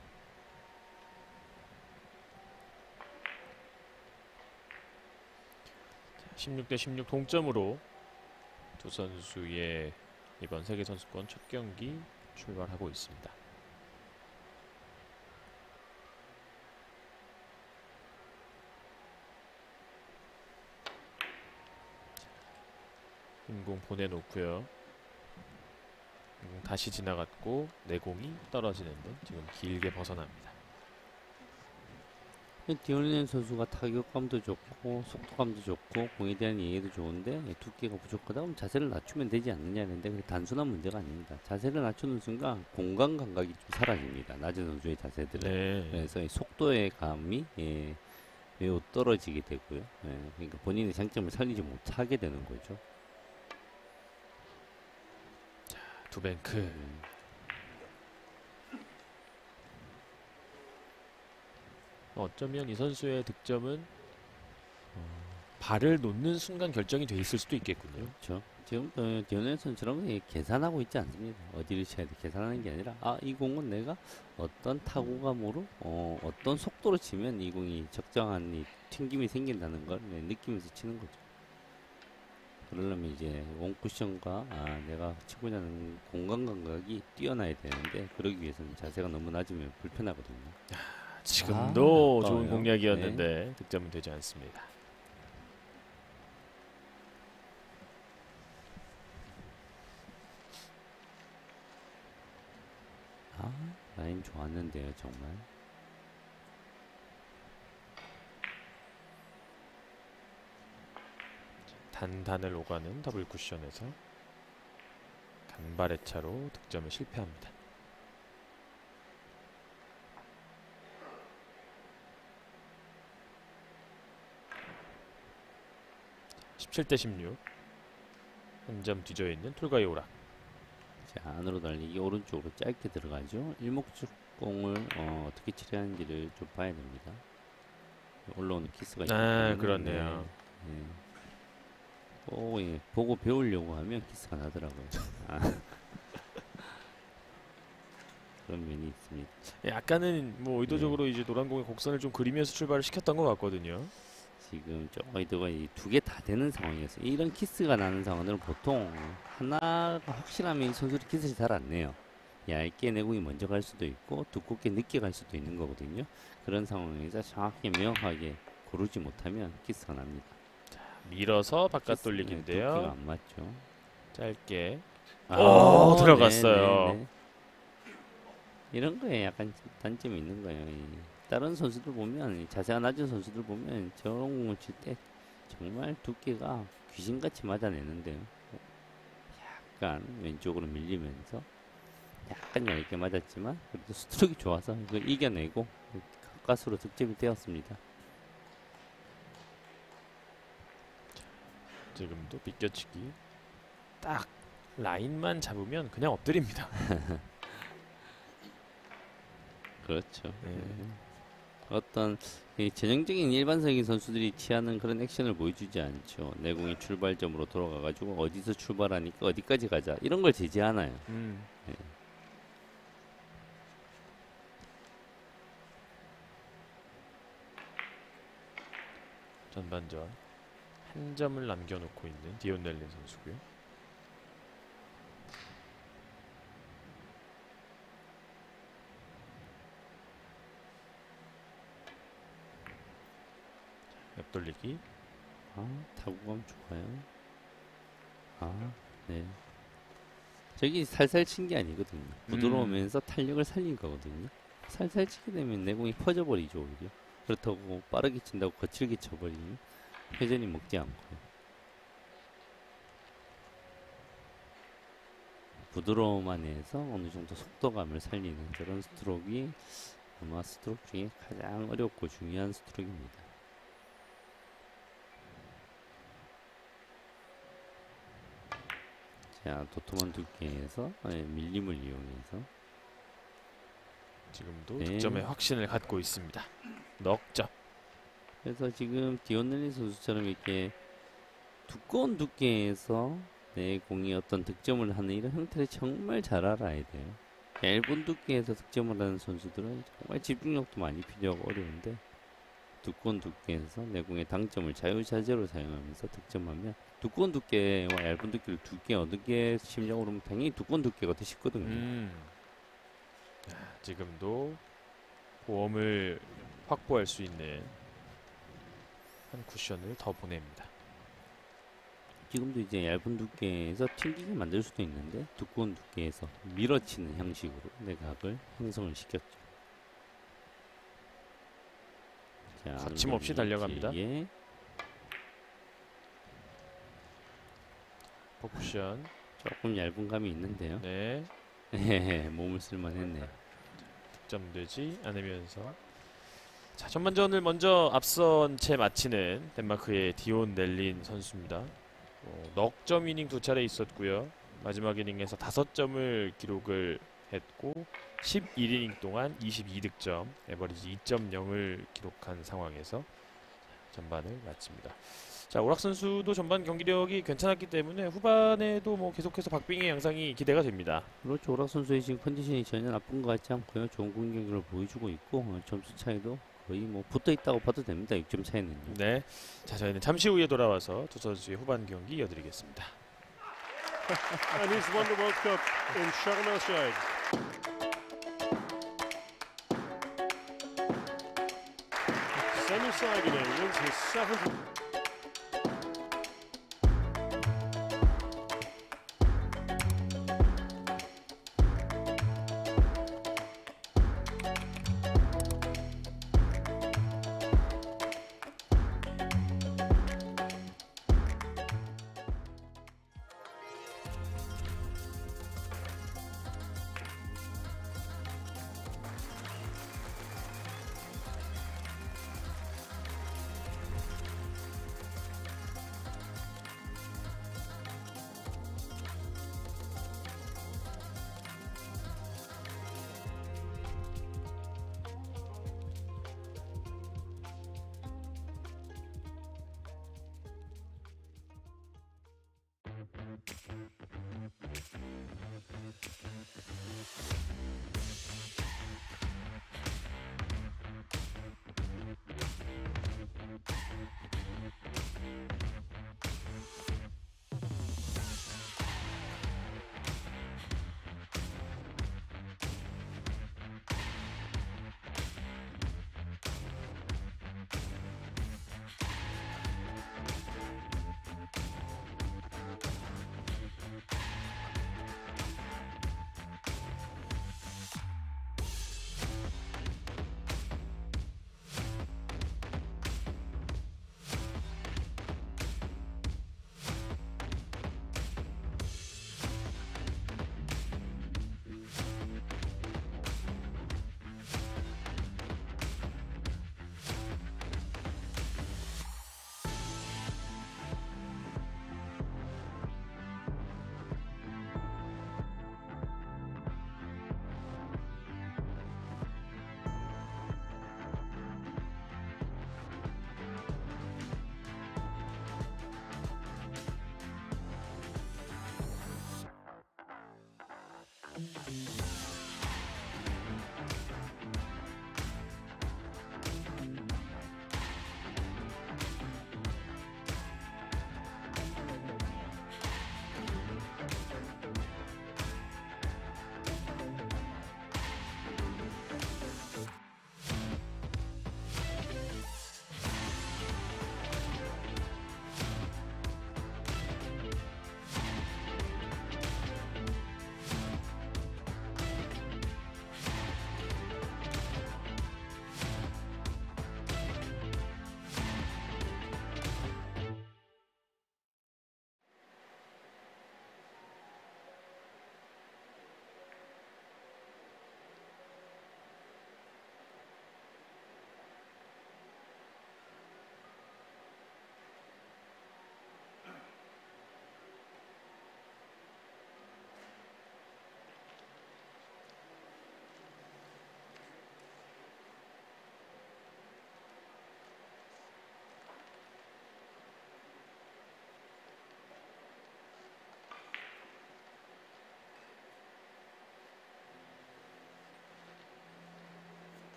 16대 16 동점으로 두 선수의 이번 세계선수권 첫 경기 출발하고 있습니다. 흰공 보내놓고요. 흰공 다시 지나갔고 내공이 떨어지는 듯 지금 길게 벗어납니다. 디올린 선수가 타격감도 좋고 속도감도 좋고 공에 대한 이해도 좋은데 두께가 부족하다 그럼 자세를 낮추면 되지 않느냐는데 그게 단순한 문제가 아닙니다. 자세를 낮추는 순간 공간 감각이 좀 사라집니다. 낮은 선수의 자세들은. 네. 그래서 이 속도의 감이 매우 떨어지게 되고요. 그러니까 본인의 장점을 살리지 못하게 되는 거죠. 두뱅크. 어쩌면 이 선수의 득점은 발을 놓는 순간 결정이 돼 있을 수도 있겠군요. 그렇죠. 지금 디오넬 선수처럼 계산하고 있지 않습니다. 어디를 쳐야 돼 계산하는 게 아니라 이 공은 내가 어떤 타구감으로 어떤 속도로 치면 이 공이 적정한 이 튕김이 생긴다는 걸 느끼면서 치는 거죠. 그러려면 이제 원쿠션과 내가 치고자 하는 공간 감각이 뛰어나야 되는데 그러기 위해서는 자세가 너무 낮으면 불편하거든요. 지금도 좋은 아까워요. 공략이었는데 득점은 되지 않습니다. 라인 좋았는데요, 정말. 단단을 오가는 더블 쿠션에서 간발의 차로 득점을 실패합니다. 17대 16. 한 점 뒤져 있는 툴가이 오락. 자, 안으로 달리기 오른쪽으로 짧게 들어가죠. 일목적공을 어떻게 처리하는지를 좀 봐야 됩니다. 올라오는 키스가 있기 때문에. 그렇네요. 보고 배우려고 하면 키스가 나더라고요. 그런 면이 있습니다. 약간은 뭐 의도적으로 이제 노란 공의 곡선을 좀 그리면서 출발을 시켰던 것 같거든요. 지금 조금 이따가 두 개 다 되는 상황이었어요. 이런 키스가 나는 상황들은 보통 하나가 확실하면 이 선수들이 키스를 잘 안 내요. 얇게 내공이 먼저 갈 수도 있고 두껍게 늦게 갈 수도 있는 거거든요. 그런 상황에서 정확히 명확하게 고르지 못하면 키스가 납니다. 밀어서 바깥 두께가 돌리기인데요. 안 맞죠. 짧게. 오, 들어갔어요. 네. 이런 거에 약간 단점이 있는 거예요. 다른 선수들 보면 자세가 낮은 선수들 보면 저런 공을 칠 때 정말 두께가 귀신같이 맞아내는데요. 약간 왼쪽으로 밀리면서 약간 얇게 맞았지만 그래도 스트로크가 좋아서 이걸 이겨내고 가까스로 득점이 되었습니다. 지금도 비껴치기. 딱 라인만 잡으면 그냥 엎드립니다. 그렇죠. 네. 어떤 전형적인 일반적인 선수들이 취하는 그런 액션을 보여주지 않죠. 내공이 출발점으로 돌아가가지고 어디서 출발하니까 어디까지 가자 이런 걸 제지 않아요. 네. 전반전 한 점을 남겨놓고 있는 디온 넬린 선수고요. 옆돌리기. 타구감 좋아요. 네. 저기 살살 친 게 아니거든요. 부드러우면서 탄력을 살린 거거든요. 살살 치게 되면 내공이 퍼져버리죠, 오히려. 그렇다고 빠르게 친다고 거칠게 쳐버리면 회전이 먹지 않고요. 부드러움 안에서 어느 정도 속도감을 살리는 그런 스트로크가 아마 스트로크 중에 가장 어렵고 중요한 스트로크입니다. 자, 자, 도톰한 두께에서 밀림을 이용해서 지금도 네. 득점의 확신을 갖고 있습니다. 넉 점. 그래서 지금 디온넬리 선수처럼 이렇게 두꺼운 두께에서 내 공이 어떤 득점을 하는 이런 형태를 정말 잘 알아야 돼요. 얇은 두께에서 득점을 하는 선수들은 정말 집중력도 많이 필요하고 어려운데 두꺼운 두께에서 내 공의 당점을 자유자재로 사용하면서 득점하면 두꺼운 두께와 얇은 두께를 두께 어느 게 심리적으로 보면 당연히 두꺼운 두께가 더 쉽거든요. 지금도 보험을 확보할 수 있는 한 쿠션을 더 보냅니다. 지금도 이제 얇은 두께에서 튕기게 만들 수도 있는데 두꺼운 두께에서 밀어치는 형식으로 내각을 형성을 시켰죠. 자, 거침없이 달려갑니다. 예. 포쿠션. 조금 얇은 감이 있는데요. 네. 몸을 쓸만했네요. 득점되지 않으면서 자, 전반전을 먼저 앞선 채 마치는 덴마크의 디온 넬린 선수입니다. 넉점 이닝 두 차례 있었고요. 마지막 이닝에서 5점을 기록을 했고 11이닝 동안 22득점, 에버리지 2.0을 기록한 상황에서 전반을 마칩니다. 자, 오락 선수도 전반 경기력이 괜찮았기 때문에 후반에도 뭐 계속해서 박빙의 양상이 기대가 됩니다. 그렇죠. 오락 선수의 지금 컨디션이 전혀 나쁜 것 같지 않고요. 좋은 공격력을 보여주고 있고 점수 차이도 거의 뭐 붙어 있다고 봐도 됩니다. 6점 차이는요. 네. 자, 저희는 잠시 후에 돌아와서 두 선수의 후반 경기 이어드리겠습니다. And he's won the World Cup in Sharm el-Sheikh. Semi Saganay wins his 7th.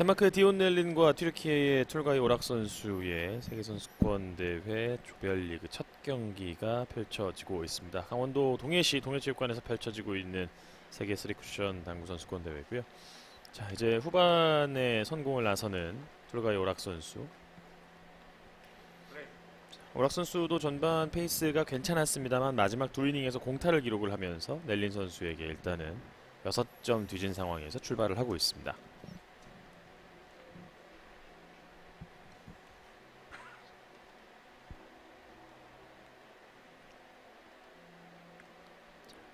덴마크의 디온 넬린과 튀르키예의 툴가이 오락 선수의 세계선수권 대회 조별리그 첫 경기가 펼쳐지고 있습니다. 강원도 동해시 동해체육관에서 펼쳐지고 있는 세계 3쿠션 당구 선수권 대회고요. 자, 이제 후반에 성공을 나서는 툴가이 오락 선수. 오락 선수도 전반 페이스가 괜찮았습니다만 마지막 두 이닝에서 공타를 기록을 하면서 넬린 선수에게 일단은 6점 뒤진 상황에서 출발을 하고 있습니다.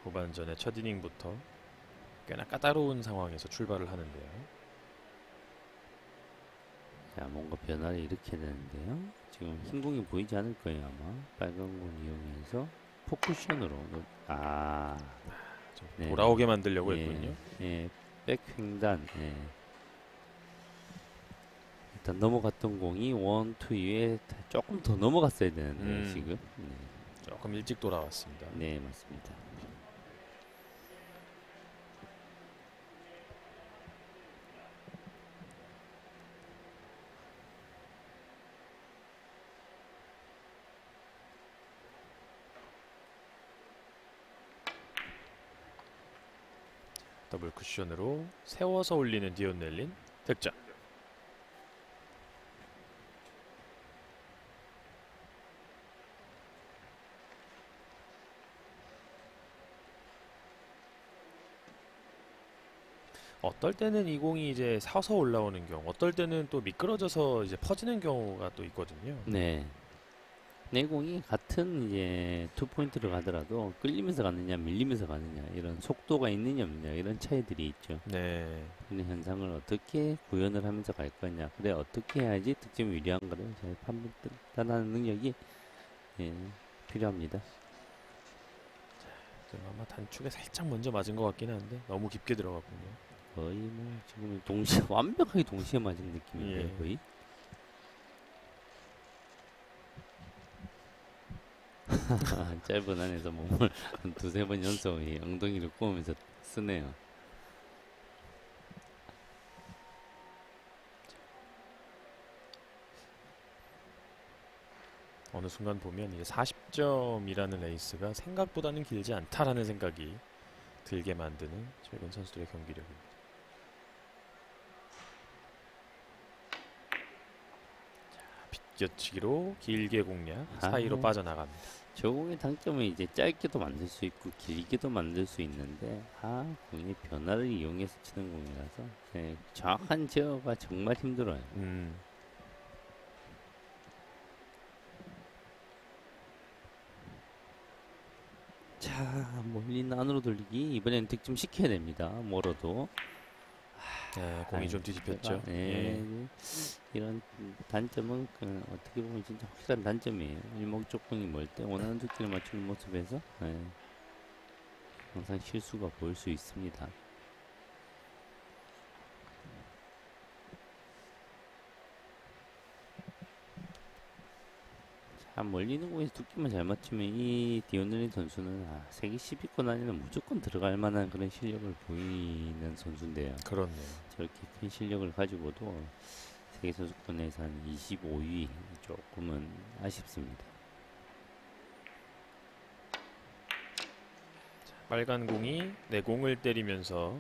후반전의 첫 이닝부터 꽤나 까다로운 상황에서 출발을 하는데요. 자, 뭔가 변화를 일으켜야 되는데요. 지금 흰 공이 보이지 않을 거예요, 아마. 빨간 공 이용해서 포쿠션으로. 좀 네. 돌아오게 만들려고 했군요. 예, 백 횡단. 예. 일단 넘어갔던 공이 1, 2위에 조금 더 넘어갔어야 되는데 지금. 조금 일찍 돌아왔습니다. 네, 맞습니다. 더블 쿠션으로 세워서 올리는 디온 넬린 득점. 어떨 때는 이 공이 이제 서서 올라오는 경우, 어떨 때는 또 미끄러져서 이제 퍼지는 경우가 또 있거든요. 네. 내공이 같은 이제 투 포인트를 가더라도 끌리면서 가느냐 밀리면서 가느냐 이런 속도가 있느냐 없느냐 이런 차이들이 있죠. 네. 이런 현상을 어떻게 구현을 하면서 갈 거냐, 그래 어떻게 해야지 득점이 유리한가를 잘 판단하는 능력이 필요합니다. 지금 아마 단축에 살짝 먼저 맞은 것 같긴 한데 너무 깊게 들어갔군요. 거의 뭐 지금 동시에 완벽하게 동시에 맞은 느낌인데 예. 거의. 짧은 안에서 몸을 한 두세 번 연속 이 엉덩이를 꼬으면서 쓰네요. 어느 순간 보면 이제 40점이라는 레이스가 생각보다는 길지 않다라는 생각이 들게 만드는 최근 선수들의 경기력입니다. 자, 빗겨치기로 길게 공략 사이로 빠져나갑니다. 저 공의 장점은 이제 짧게도 만들 수 있고 길게도 만들 수 있는데 공의 변화를 이용해서 치는 공이라서 정확한 제어가 정말 힘들어요. 자, 멀리 안으로 돌리기. 이번엔 득점 시켜야 됩니다. 멀어도. 네, 공이 좀 뒤집혔죠. 네, 이런 단점은 어떻게 보면 진짜 확실한 단점이에요. 일목적공이 멀 때 원하는 두께를 맞추는 모습에서 항상 실수가 보일 수 있습니다. 자, 멀리 있는 공에서 두께만 잘 맞추면 이 디오넬린 선수는 세계 10위권 안에는 무조건 들어갈 만한 그런 실력을 보이는 선수인데요. 그렇네요. 저렇게 큰 실력을 가지고도 세계 선수권에서 한 25위 조금은 아쉽습니다. 빨간 공이 내 공을 때리면서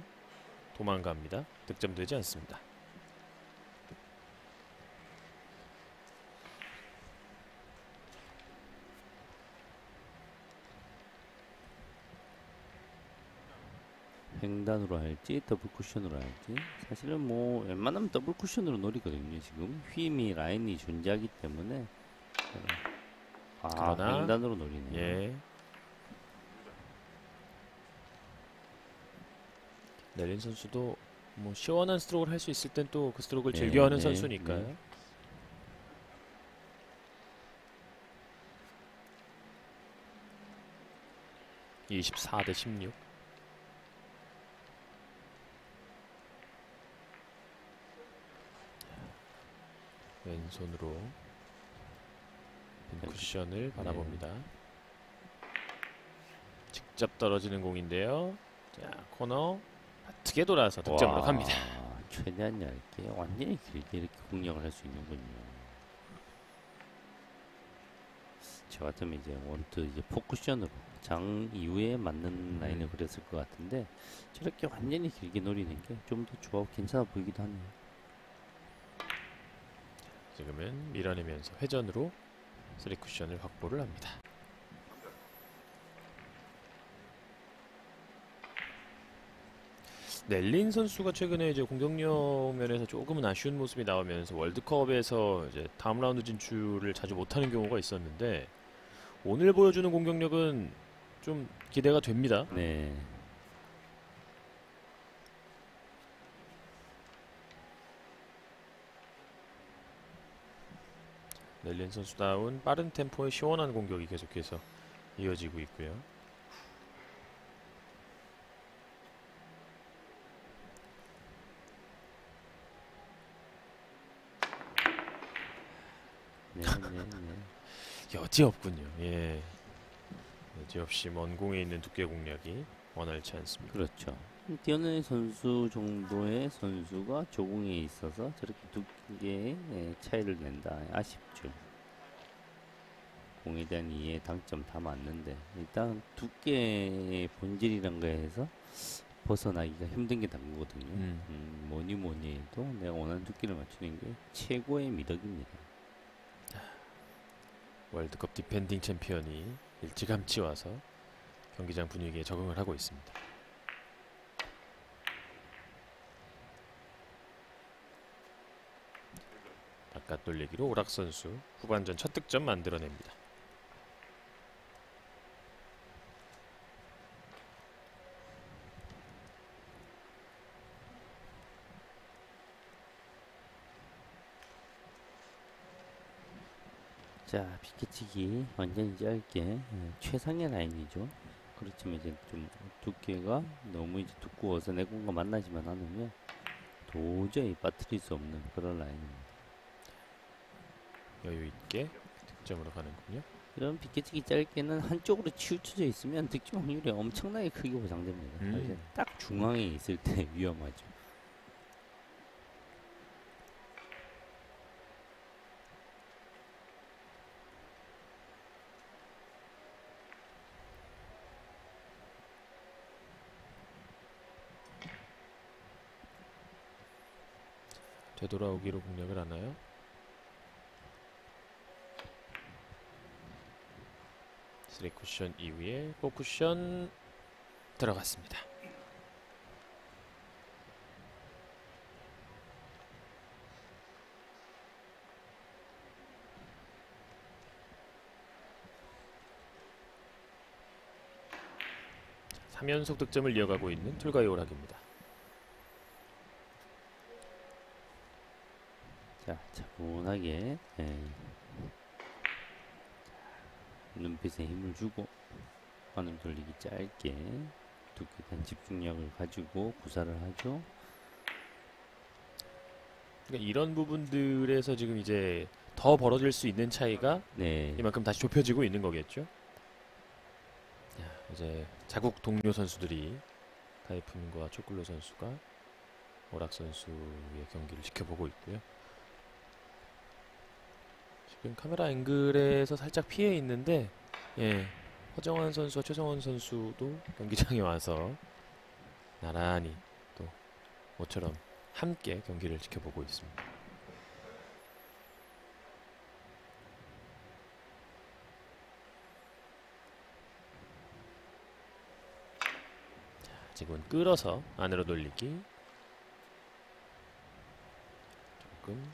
도망갑니다. 득점되지 않습니다. 횡단으로 할지 더블 쿠션으로 할지, 사실은 뭐 웬만하면 더블 쿠션으로 노리거든요. 지금 휘임이 라인이 존재하기 때문에. 그러나 횡단으로 노리네요. 예. 넬린 선수도 뭐 시원한 스트로크를 할 수 있을 땐 또 그 스트로크를 네, 즐겨하는 네, 선수니까요. 네. 네. 24대 16. 왼손으로 쿠션을 바라봅니다. 직접 떨어지는 공인데요. 자, 코너 바트게 돌아서 득점으로 갑니다. 최대한 얇게 완전히 길게 이렇게 공략을 할 수 있는군요. 저 같으면 이제 원투 이제 포쿠션으로 장 이후에 맞는 라인을 그렸을 것 같은데 저렇게 완전히 길게 노리는 게 좀 더 조합 괜찮아 보이기도 하네요. 지금은 밀어내면서 회전으로 3쿠션을 확보를 합니다. 넬린 선수가 최근에 이제 공격력 면에서 조금은 아쉬운 모습이 나오면서 월드컵에서 이제 다음 라운드 진출을 자주 못하는 경우가 있었는데 오늘 보여주는 공격력은 좀 기대가 됩니다. 네. 넬린 선수다운 빠른 템포의 시원한 공격이 계속해서 이어지고 있고요. 네, 네, 네. 여지없군요. 예. 여지없이 먼 공에 있는 두께 공략이 원활치 않습니다. 그렇죠. 뛰어난 선수 정도의 선수가 조공에 있어서 저렇게 두께의 차이를 낸다. 아쉽죠. 공에 대한 이해 당점 다 맞는데 일단 두께의 본질이란 거에서 벗어나기가 힘든 게 당구거든요. 뭐니 뭐니 해도 내가 원하는 두께를 맞추는 게 최고의 미덕입니다. 월드컵 디펜딩 챔피언이 일찌감치 와서 경기장 분위기에 적응을 하고 있습니다. 바깥 돌리기로 오락 선수 후반전 첫 득점 만들어냅니다. 자, 비켜치기 완전히 짧게 최상의 라인이죠. 그렇지만 이제 좀 두께가 너무 이제 두꺼워서 내공과 만나지만 않으면 도저히 빠뜨릴 수 없는 그런 라인입니다. 여유 있게 득점으로 가는군요. 이런 비켜치기 짧게는 한쪽으로 치우쳐져 있으면 득점 확률이 엄청나게 크게 보장됩니다. 그래서 딱 중앙에 있을 때 위험하죠. 되돌아오기로 공략을 하나요? 쓰리 쿠션 이후에 4쿠션 들어갔습니다. 자, 3연속 득점을 이어가고 있는 툴가이 오락입니다. 자, 차분하게 눈빛에 힘을 주고 반응 돌리기 짧게 두께 단 집중력을 가지고 구사를 하죠. 그러니까 이런 부분들에서 지금 이제 더 벌어질 수 있는 차이가 네, 이만큼 다시 좁혀지고 있는 거겠죠. 야, 이제 자국 동료 선수들이 타이푼과 초클로 선수가 오락 선수의 경기를 지켜보고 있고요. 지금 카메라 앵글에서 살짝 피해 있는데, 예, 허정환 선수와 최성원 선수도 경기장에 와서 나란히 또 모처럼 함께 경기를 지켜보고 있습니다. 자, 지금은 끌어서 안으로 돌리기. 조금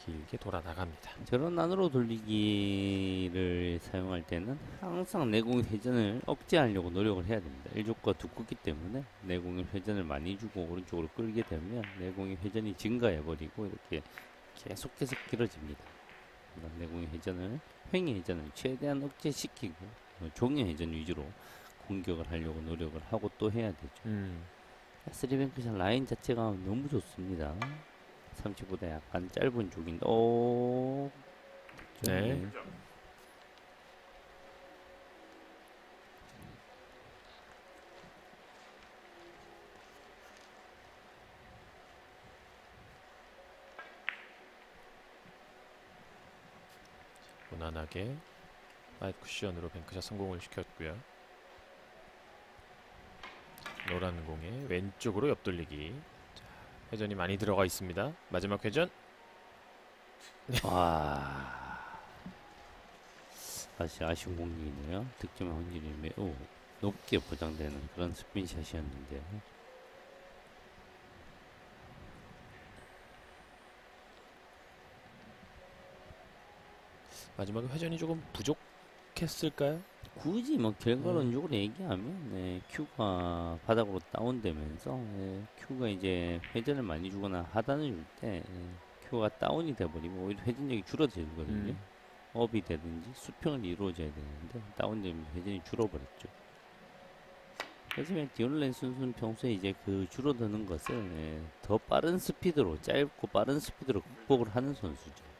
길게 돌아 나갑니다. 저런 안으로 돌리기를 사용할 때는 항상 내공 회전을 억제하려고 노력을 해야 됩니다. 일족과 두껍기 때문에 내공의 회전을 많이 주고 오른쪽으로 끌게 되면 내공의 회전이 증가해 버리고 이렇게 계속해서 길어집니다. 내공의 회전을 횡의 회전을 최대한 억제시키고 종의 회전 위주로 공격을 하려고 노력을 하고 또 해야 되죠. 쓰리뱅크샷 라인 자체가 너무 좋습니다. 30보다 약간 짧은 쪽인데 네. 무난하게 파이브 쿠션으로 뱅크샷 성공을 시켰고요. 노란 공에 왼쪽으로 옆돌리기. 자, 회전이 많이 들어가 있습니다. 마지막 회전. 와, 다시 아쉬운 공격이네요. 득점의 확률이 매우 높게 보장되는 그런 스핀샷이었는데 마지막에 회전이 조금 부족했을까요? 굳이 뭐 결과론적으로 얘기하면 큐가 바닥으로 다운되면서 큐가 이제 회전을 많이 주거나 하단을 줄 때 큐가 다운이 돼버리면 오히려 회전력이 줄어들거든요. 업이 되든지 수평을 이루어져야 되는데 다운되면 회전이 줄어버렸죠. 그래서 그냥 디올렌 선수는 평소에 이제 그 줄어드는 것을 더 빠른 스피드로 짧고 빠른 스피드로 극복을 하는 선수죠.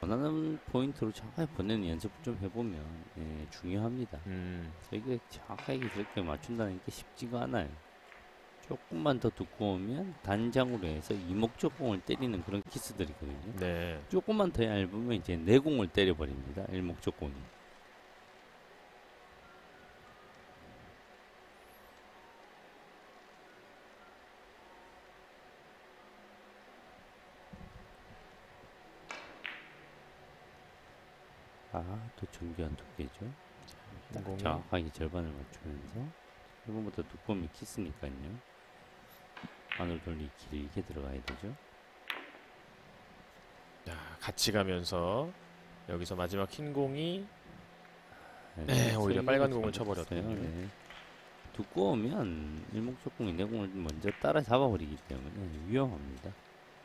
원하는 포인트로 정확하게 보내는 연습을 좀 해보면 중요합니다. 이게 정확하게 그렇게 맞춘다는 게 쉽지가 않아요. 조금만 더 두꺼우면 단장으로 해서 이목적공을 때리는 그런 키스들이거든요. 네. 조금만 더 얇으면 이제 내공을 때려버립니다. 일목적공이. 또 정교한 두께죠. 딱 공이 정확하게 절반을 맞추면서 1번부터 두꺼우면 키스니까요. 안으로 돌리 길게 들어가야 되죠. 자, 같이 가면서 여기서 마지막 흰 공이 오히려 빨간 공을 쳐버렸군요. 네. 두꺼우면 일목적공이 내공을 먼저 따라 잡아버리기 때문에 위험합니다.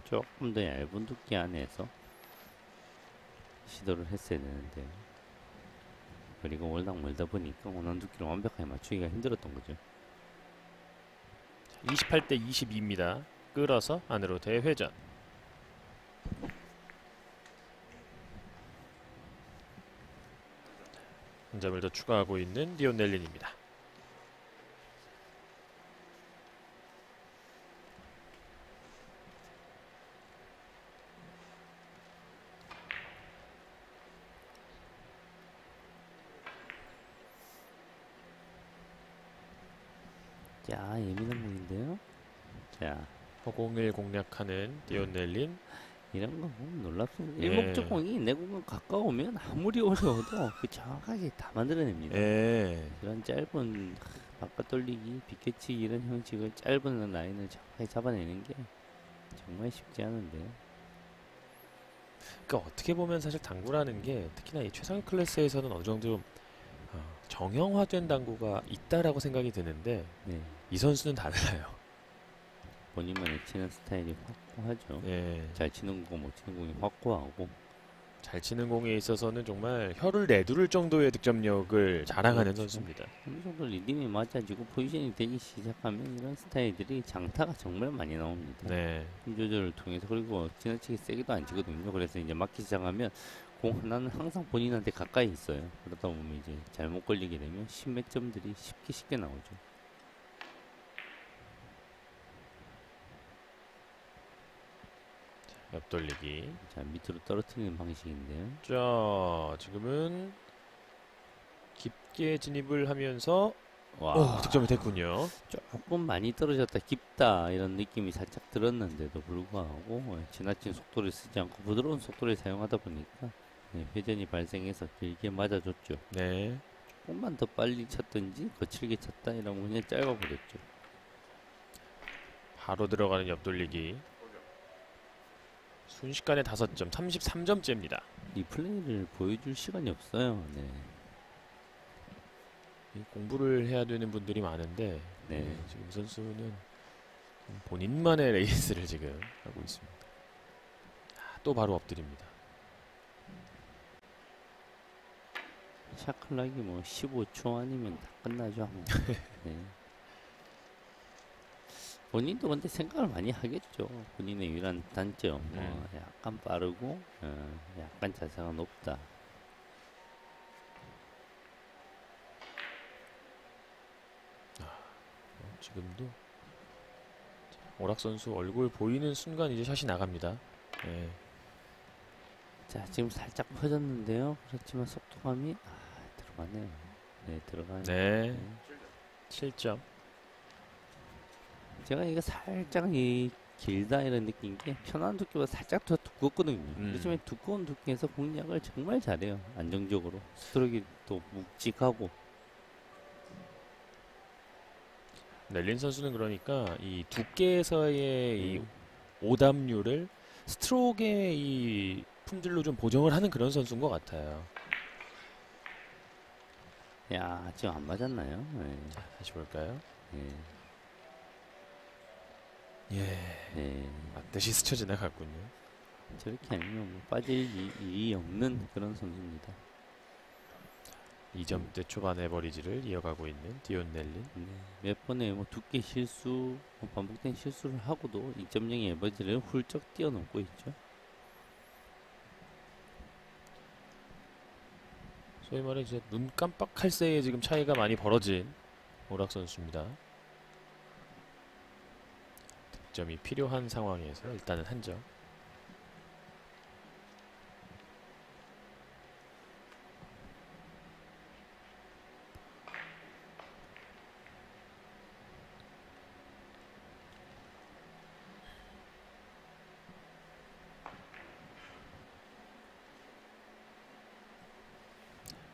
조금 더 얇은 두께 안에서 시도를 했어야 되는데 그리고 월당 멀다 보니까 원하는 두께를 완벽하게 맞추기가 힘들었던 거죠. 28대 22입니다. 끌어서 안으로 대회전. 한 점을 더 추가하고 있는 디온 넬린입니다. 자, 예민한 공인데요. 자, 허공을 공략하는 디온 넬린. 이런 거 보면 놀랍습니다. 예. 일목적공이 내공과 가까우면 아무리 어려워도 그 정확하게 다 만들어냅니다. 이런 짧은 바깥 돌리기, 비껴치기 이런 형식을 짧은 라인을 정확하게 잡아내는 게 정말 쉽지 않은데요. 그러니까 어떻게 보면 사실 당구라는 게 특히나 이 최상위 클래스에서는 어느 정도 좀 정형화된 당구가 있다라고 생각이 드는데 네, 이 선수는 달라요. 본인만의 치는 스타일이 확고하죠. 예. 잘 치는 공, 못 치는 공이 확고하고 잘 치는 공에 있어서는 정말 혀를 내두를 정도의 득점력을 자랑하는 그렇죠. 선수입니다. 어느 정도 리듬이 맞아지고 포지션이 되기 시작하면 이런 스타일들이 장타가 정말 많이 나옵니다. 네. 힘 조절을 통해서 그리고 지나치게 세게도 안 치거든요. 그래서 이제 맞기 시작하면 공 하나는 항상 본인한테 가까이 있어요. 그러다 보면 이제 잘못 걸리게 되면 십몇 점들이 쉽게 나오죠. 옆돌리기. 자, 밑으로 떨어뜨리는 방식인데요. 자, 지금은 깊게 진입을 하면서 와, 득점이 됐군요. 조금 많이 떨어졌다, 깊다 이런 느낌이 살짝 들었는데도 불구하고 지나친 속도를 쓰지 않고 부드러운 속도를 사용하다 보니까 회전이 발생해서 길게 맞아줬죠. 네. 조금만 더 빨리 쳤든지 거칠게 쳤다 이러면 그냥 짧아버렸죠. 바로 들어가는 옆돌리기. 순식간에 5점, 33점째입니다. 리플레이를 보여줄 시간이 없어요. 네. 공부를 해야 되는 분들이 많은데 네. 지금 이 선수는 본인만의 레이스를 지금 하고 있습니다. 또 바로 엎드립니다. 샤클락이 뭐 15초 아니면 다 끝나죠. 네. 본인도 근데 생각을 많이 하겠죠. 본인의 유일한 단점, 약간 빠르고 약간 자세가 높다. 지금도 오락 선수 얼굴 보이는 순간 이제 샷이 나갑니다. 네. 자, 지금 살짝 퍼졌는데요. 그렇지만 속도감이 들어가네요. 네, 들어가네요. 네. 7점. 제가 이거 살짝 이 길다 이런 느낀 게 편한 두께보다 살짝 더 두껍거든요. 그렇지만 두꺼운 두께에서 공략을 정말 잘해요. 안정적으로. 스트로크도 또 묵직하고. 넬린 선수는 그러니까 이 두께에서의 이 오답률을 스트로크의 이 품질로 좀 보정을 하는 그런 선수인 것 같아요. 야, 지금 안 맞았나요? 네. 자, 다시 볼까요? 네. 예, 네. 맞듯이 스쳐 지나갔군요. 저렇게 아니면 뭐 빠질 일이 없는 그런 선수입니다. 2점대 초반에 버리지를 이어가고 있는 디온 넬린. 네. 몇 번의 뭐 두께 실수, 반복된 실수를 하고도 2.0의 에버지를 훌쩍 뛰어넘고 있죠. 소위 말해 이제 눈 깜빡할 새에 지금 차이가 많이 벌어진 오락 선수입니다. 득점이 필요한 상황에서 일단은 한 점.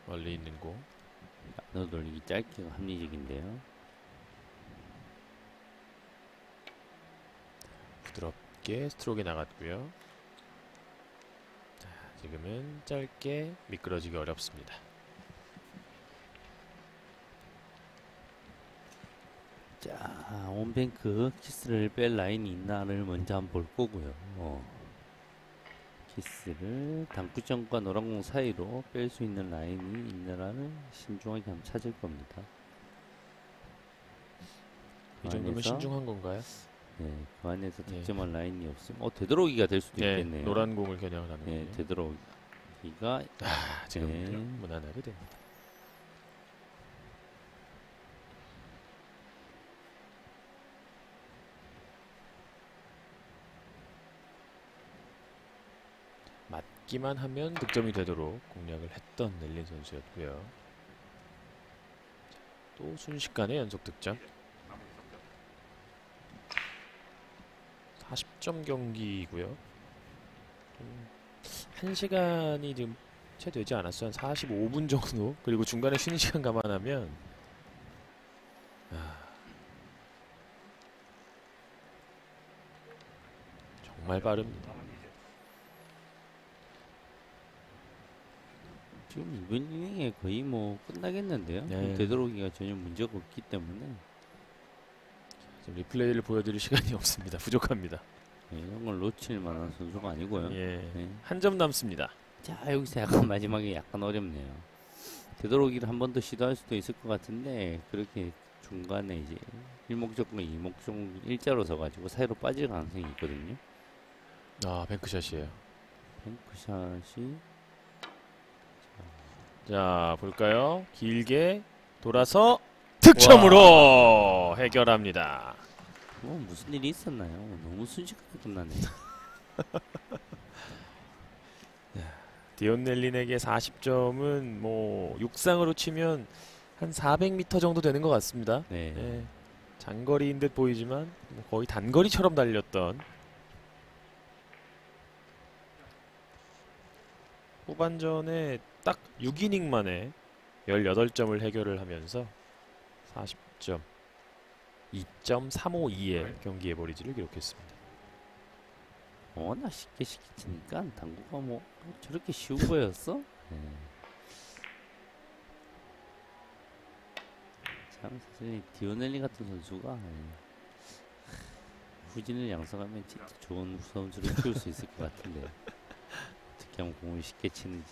멀리 있는 공. 안으로 돌리기 짧기가 합리적인데요. 부드럽게 스트로크에 나갔고요. 자, 지금은 짧게 미끄러지기 어렵습니다. 자, 온뱅크 키스를 뺄 라인이 있나를 먼저 한번 볼 거고요. 키스를 당구점과 노란공 사이로 뺄 수 있는 라인이 있나를 신중하게 한번 찾을 겁니다. 이 정도면 안에서, 신중한 건가요? 네, 그 안에서 예. 득점할 라인이 없으면 되도록이가 될 수도 네, 있겠네요. 노란 공을 겨냥을 하는 네, 거예요. 되도록이가 지금 네. 무난하게 됩니다. 맞기만 하면 득점이 되도록 공략을 했던 넬린 선수였고요. 자, 또 순식간에 연속 득점. 40점 경기이고요. 1시간이 지금 채 되지 않았어요. 한 45분 정도. 그리고 중간에 쉬는 시간 감안하면 정말 빠릅니다. 지금 이번 이닝에 거의 뭐 끝나겠는데요. 네. 되도록이가 전혀 문제가 없기 때문에 지금 리플레이를 보여드릴 시간이 없습니다. 부족합니다. 이런 걸 놓칠 만한 선수가 아니고요. 예, 네. 한 점 남습니다. 자, 여기서 약간 마지막에 약간 어렵네요. 되도록이를 한 번 더 시도할 수도 있을 것 같은데 그렇게 중간에 이제 일목적과 이목적 일자로 서가지고 사이로 빠질 가능성이 있거든요. 뱅크샷이에요. 뱅크샷이 자, 볼까요? 길게 돌아서 득점으로 해결합니다. 뭐 무슨 일이 있었나요? 너무 순식간에 끝나네요. 디온 넬린에게 40점은 뭐 육상으로 치면 한 400m 정도 되는 것 같습니다. 네. 예, 장거리인 듯 보이지만 뭐 거의 단거리처럼 달렸던 후반전에 딱 6이닝 만에 18점을 해결을 하면서 40점 2.352의 경기의 버리지를 기록했습니다. 워낙 쉽게 시키니까 당구가 뭐 저렇게 쉬운 거였어? 네. 참 사실 디오넬리 같은 선수가 후진을 양성하면 진짜 좋은 선수를 키울 수 있을 것 같은데 어떻게 하면 공을 쉽게 치는지.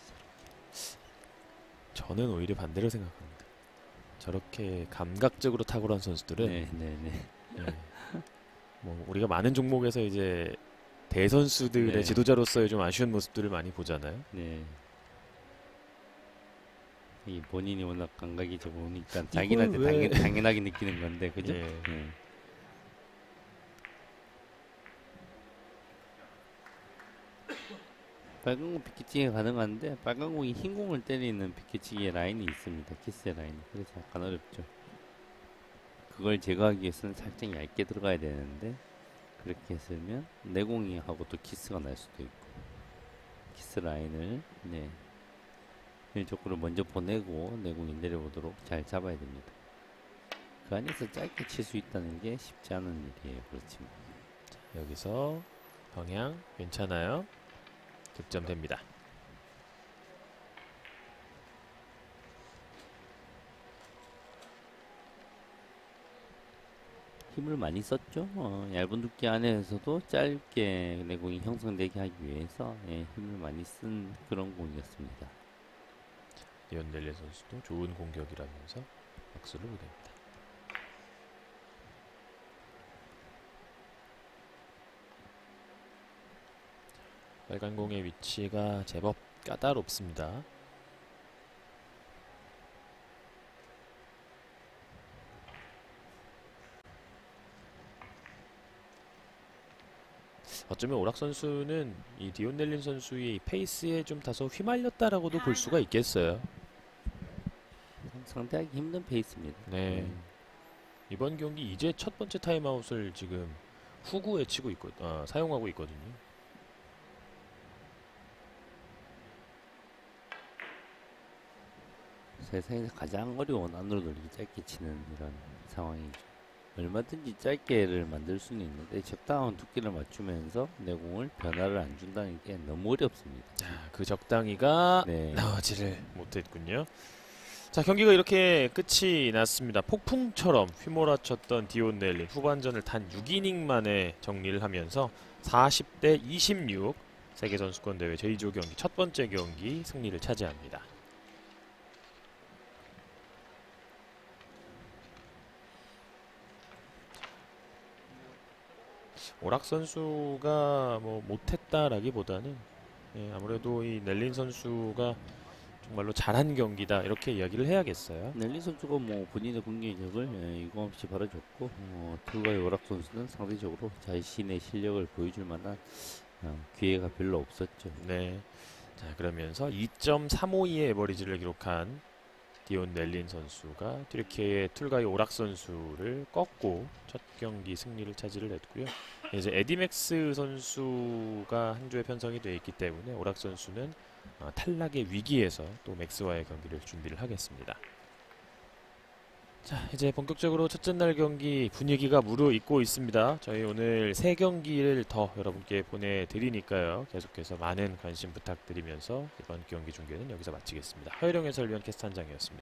저는 오히려 반대로 생각합니다. 저렇게 감각적으로 탁월한 선수들은 네. 예, 뭐 우리가 많은 종목에서 이제 대선수들의 네. 지도자로서의 좀 아쉬운 모습들을 많이 보잖아요. 네. 이 본인이 워낙 감각이 좋으니까 자기한테 왜- 당연하게 느끼는 건데 그죠? 예. 네. 빨간 공 비켜치기가 가능한데 빨간 공이 흰 공을 때리는 비켜치기의 라인이 있습니다. 키스의 라인이. 그래서 약간 어렵죠. 그걸 제거하기 위해서는 살짝 얇게 들어가야 되는데 그렇게 했으면 내공이 하고 또 키스가 날 수도 있고 키스 라인을 네 일적으로 먼저 보내고 내공이 내려오도록 잘 잡아야 됩니다. 그 안에서 짧게 칠 수 있다는 게 쉽지 않은 일이에요. 그렇지만 여기서 방향 괜찮아요. 득점됩니다. 힘을 많이 썼죠. 얇은 두께 안에서도 짧게 내공이 형성되게 하기 위해서 힘을 많이 쓴 그런 공이었습니다. 디온 넬린 선수도 좋은 공격이라면서 박수를 보냅니다. 빨간 공의 위치가 제법 까다롭습니다. 어쩌면 오락 선수는 이 디온 넬린 선수의 페이스에 좀 다소 휘말렸다라고도 볼 수가 있겠어요. 상대하기 힘든 페이스입니다. 네. 이번 경기 이제 첫 번째 타임아웃을 지금 후구에 치고 있고 사용하고 있거든요. 세상에서 가장 어려운 안으로 돌리기 짧게 치는 이런 상황이죠. 얼마든지 짧게를 만들 수는 있는데 적당한 두께를 맞추면서 내공을 변화를 안 준다는 게 너무 어렵습니다. 자, 그 적당히가 네. 나오지를 못했군요. 자, 경기가 이렇게 끝이 났습니다. 폭풍처럼 휘몰아쳤던 디온 넬린 후반전을 단 6이닝 만에 정리를 하면서 40대 26 세계선수권대회 제2조 경기 첫 번째 경기 승리를 차지합니다. 오락 선수가 뭐 못했다라기보다는 아무래도 이 넬린 선수가 정말로 잘한 경기다 이렇게 이야기를 해야겠어요. 넬리 선수가 뭐 본인의 공격력을 이거 없이 바라줬고 툴과의 오락 선수는 상대적으로 자신의 실력을 보여줄 만한 기회가 별로 없었죠. 네. 자, 그러면서 2.352의 에버리지를 기록한 디온 넬린 선수가 튀르키예의 툴가이 오락 선수를 꺾고 첫 경기 승리를 차지를 했고요. 이제 에디맥스 선수가 한 조에 편성이 되어 있기 때문에 오락 선수는 탈락의 위기에서 또 맥스와의 경기를 준비를 하겠습니다. 자, 이제 본격적으로 첫째 날 경기 분위기가 무르익고 있습니다. 저희 오늘 3경기를 더 여러분께 보내드리니까요. 계속해서 많은 관심 부탁드리면서 이번 경기 중계는 여기서 마치겠습니다. 허일영 해설위원 캐스트 한 장이었습니다.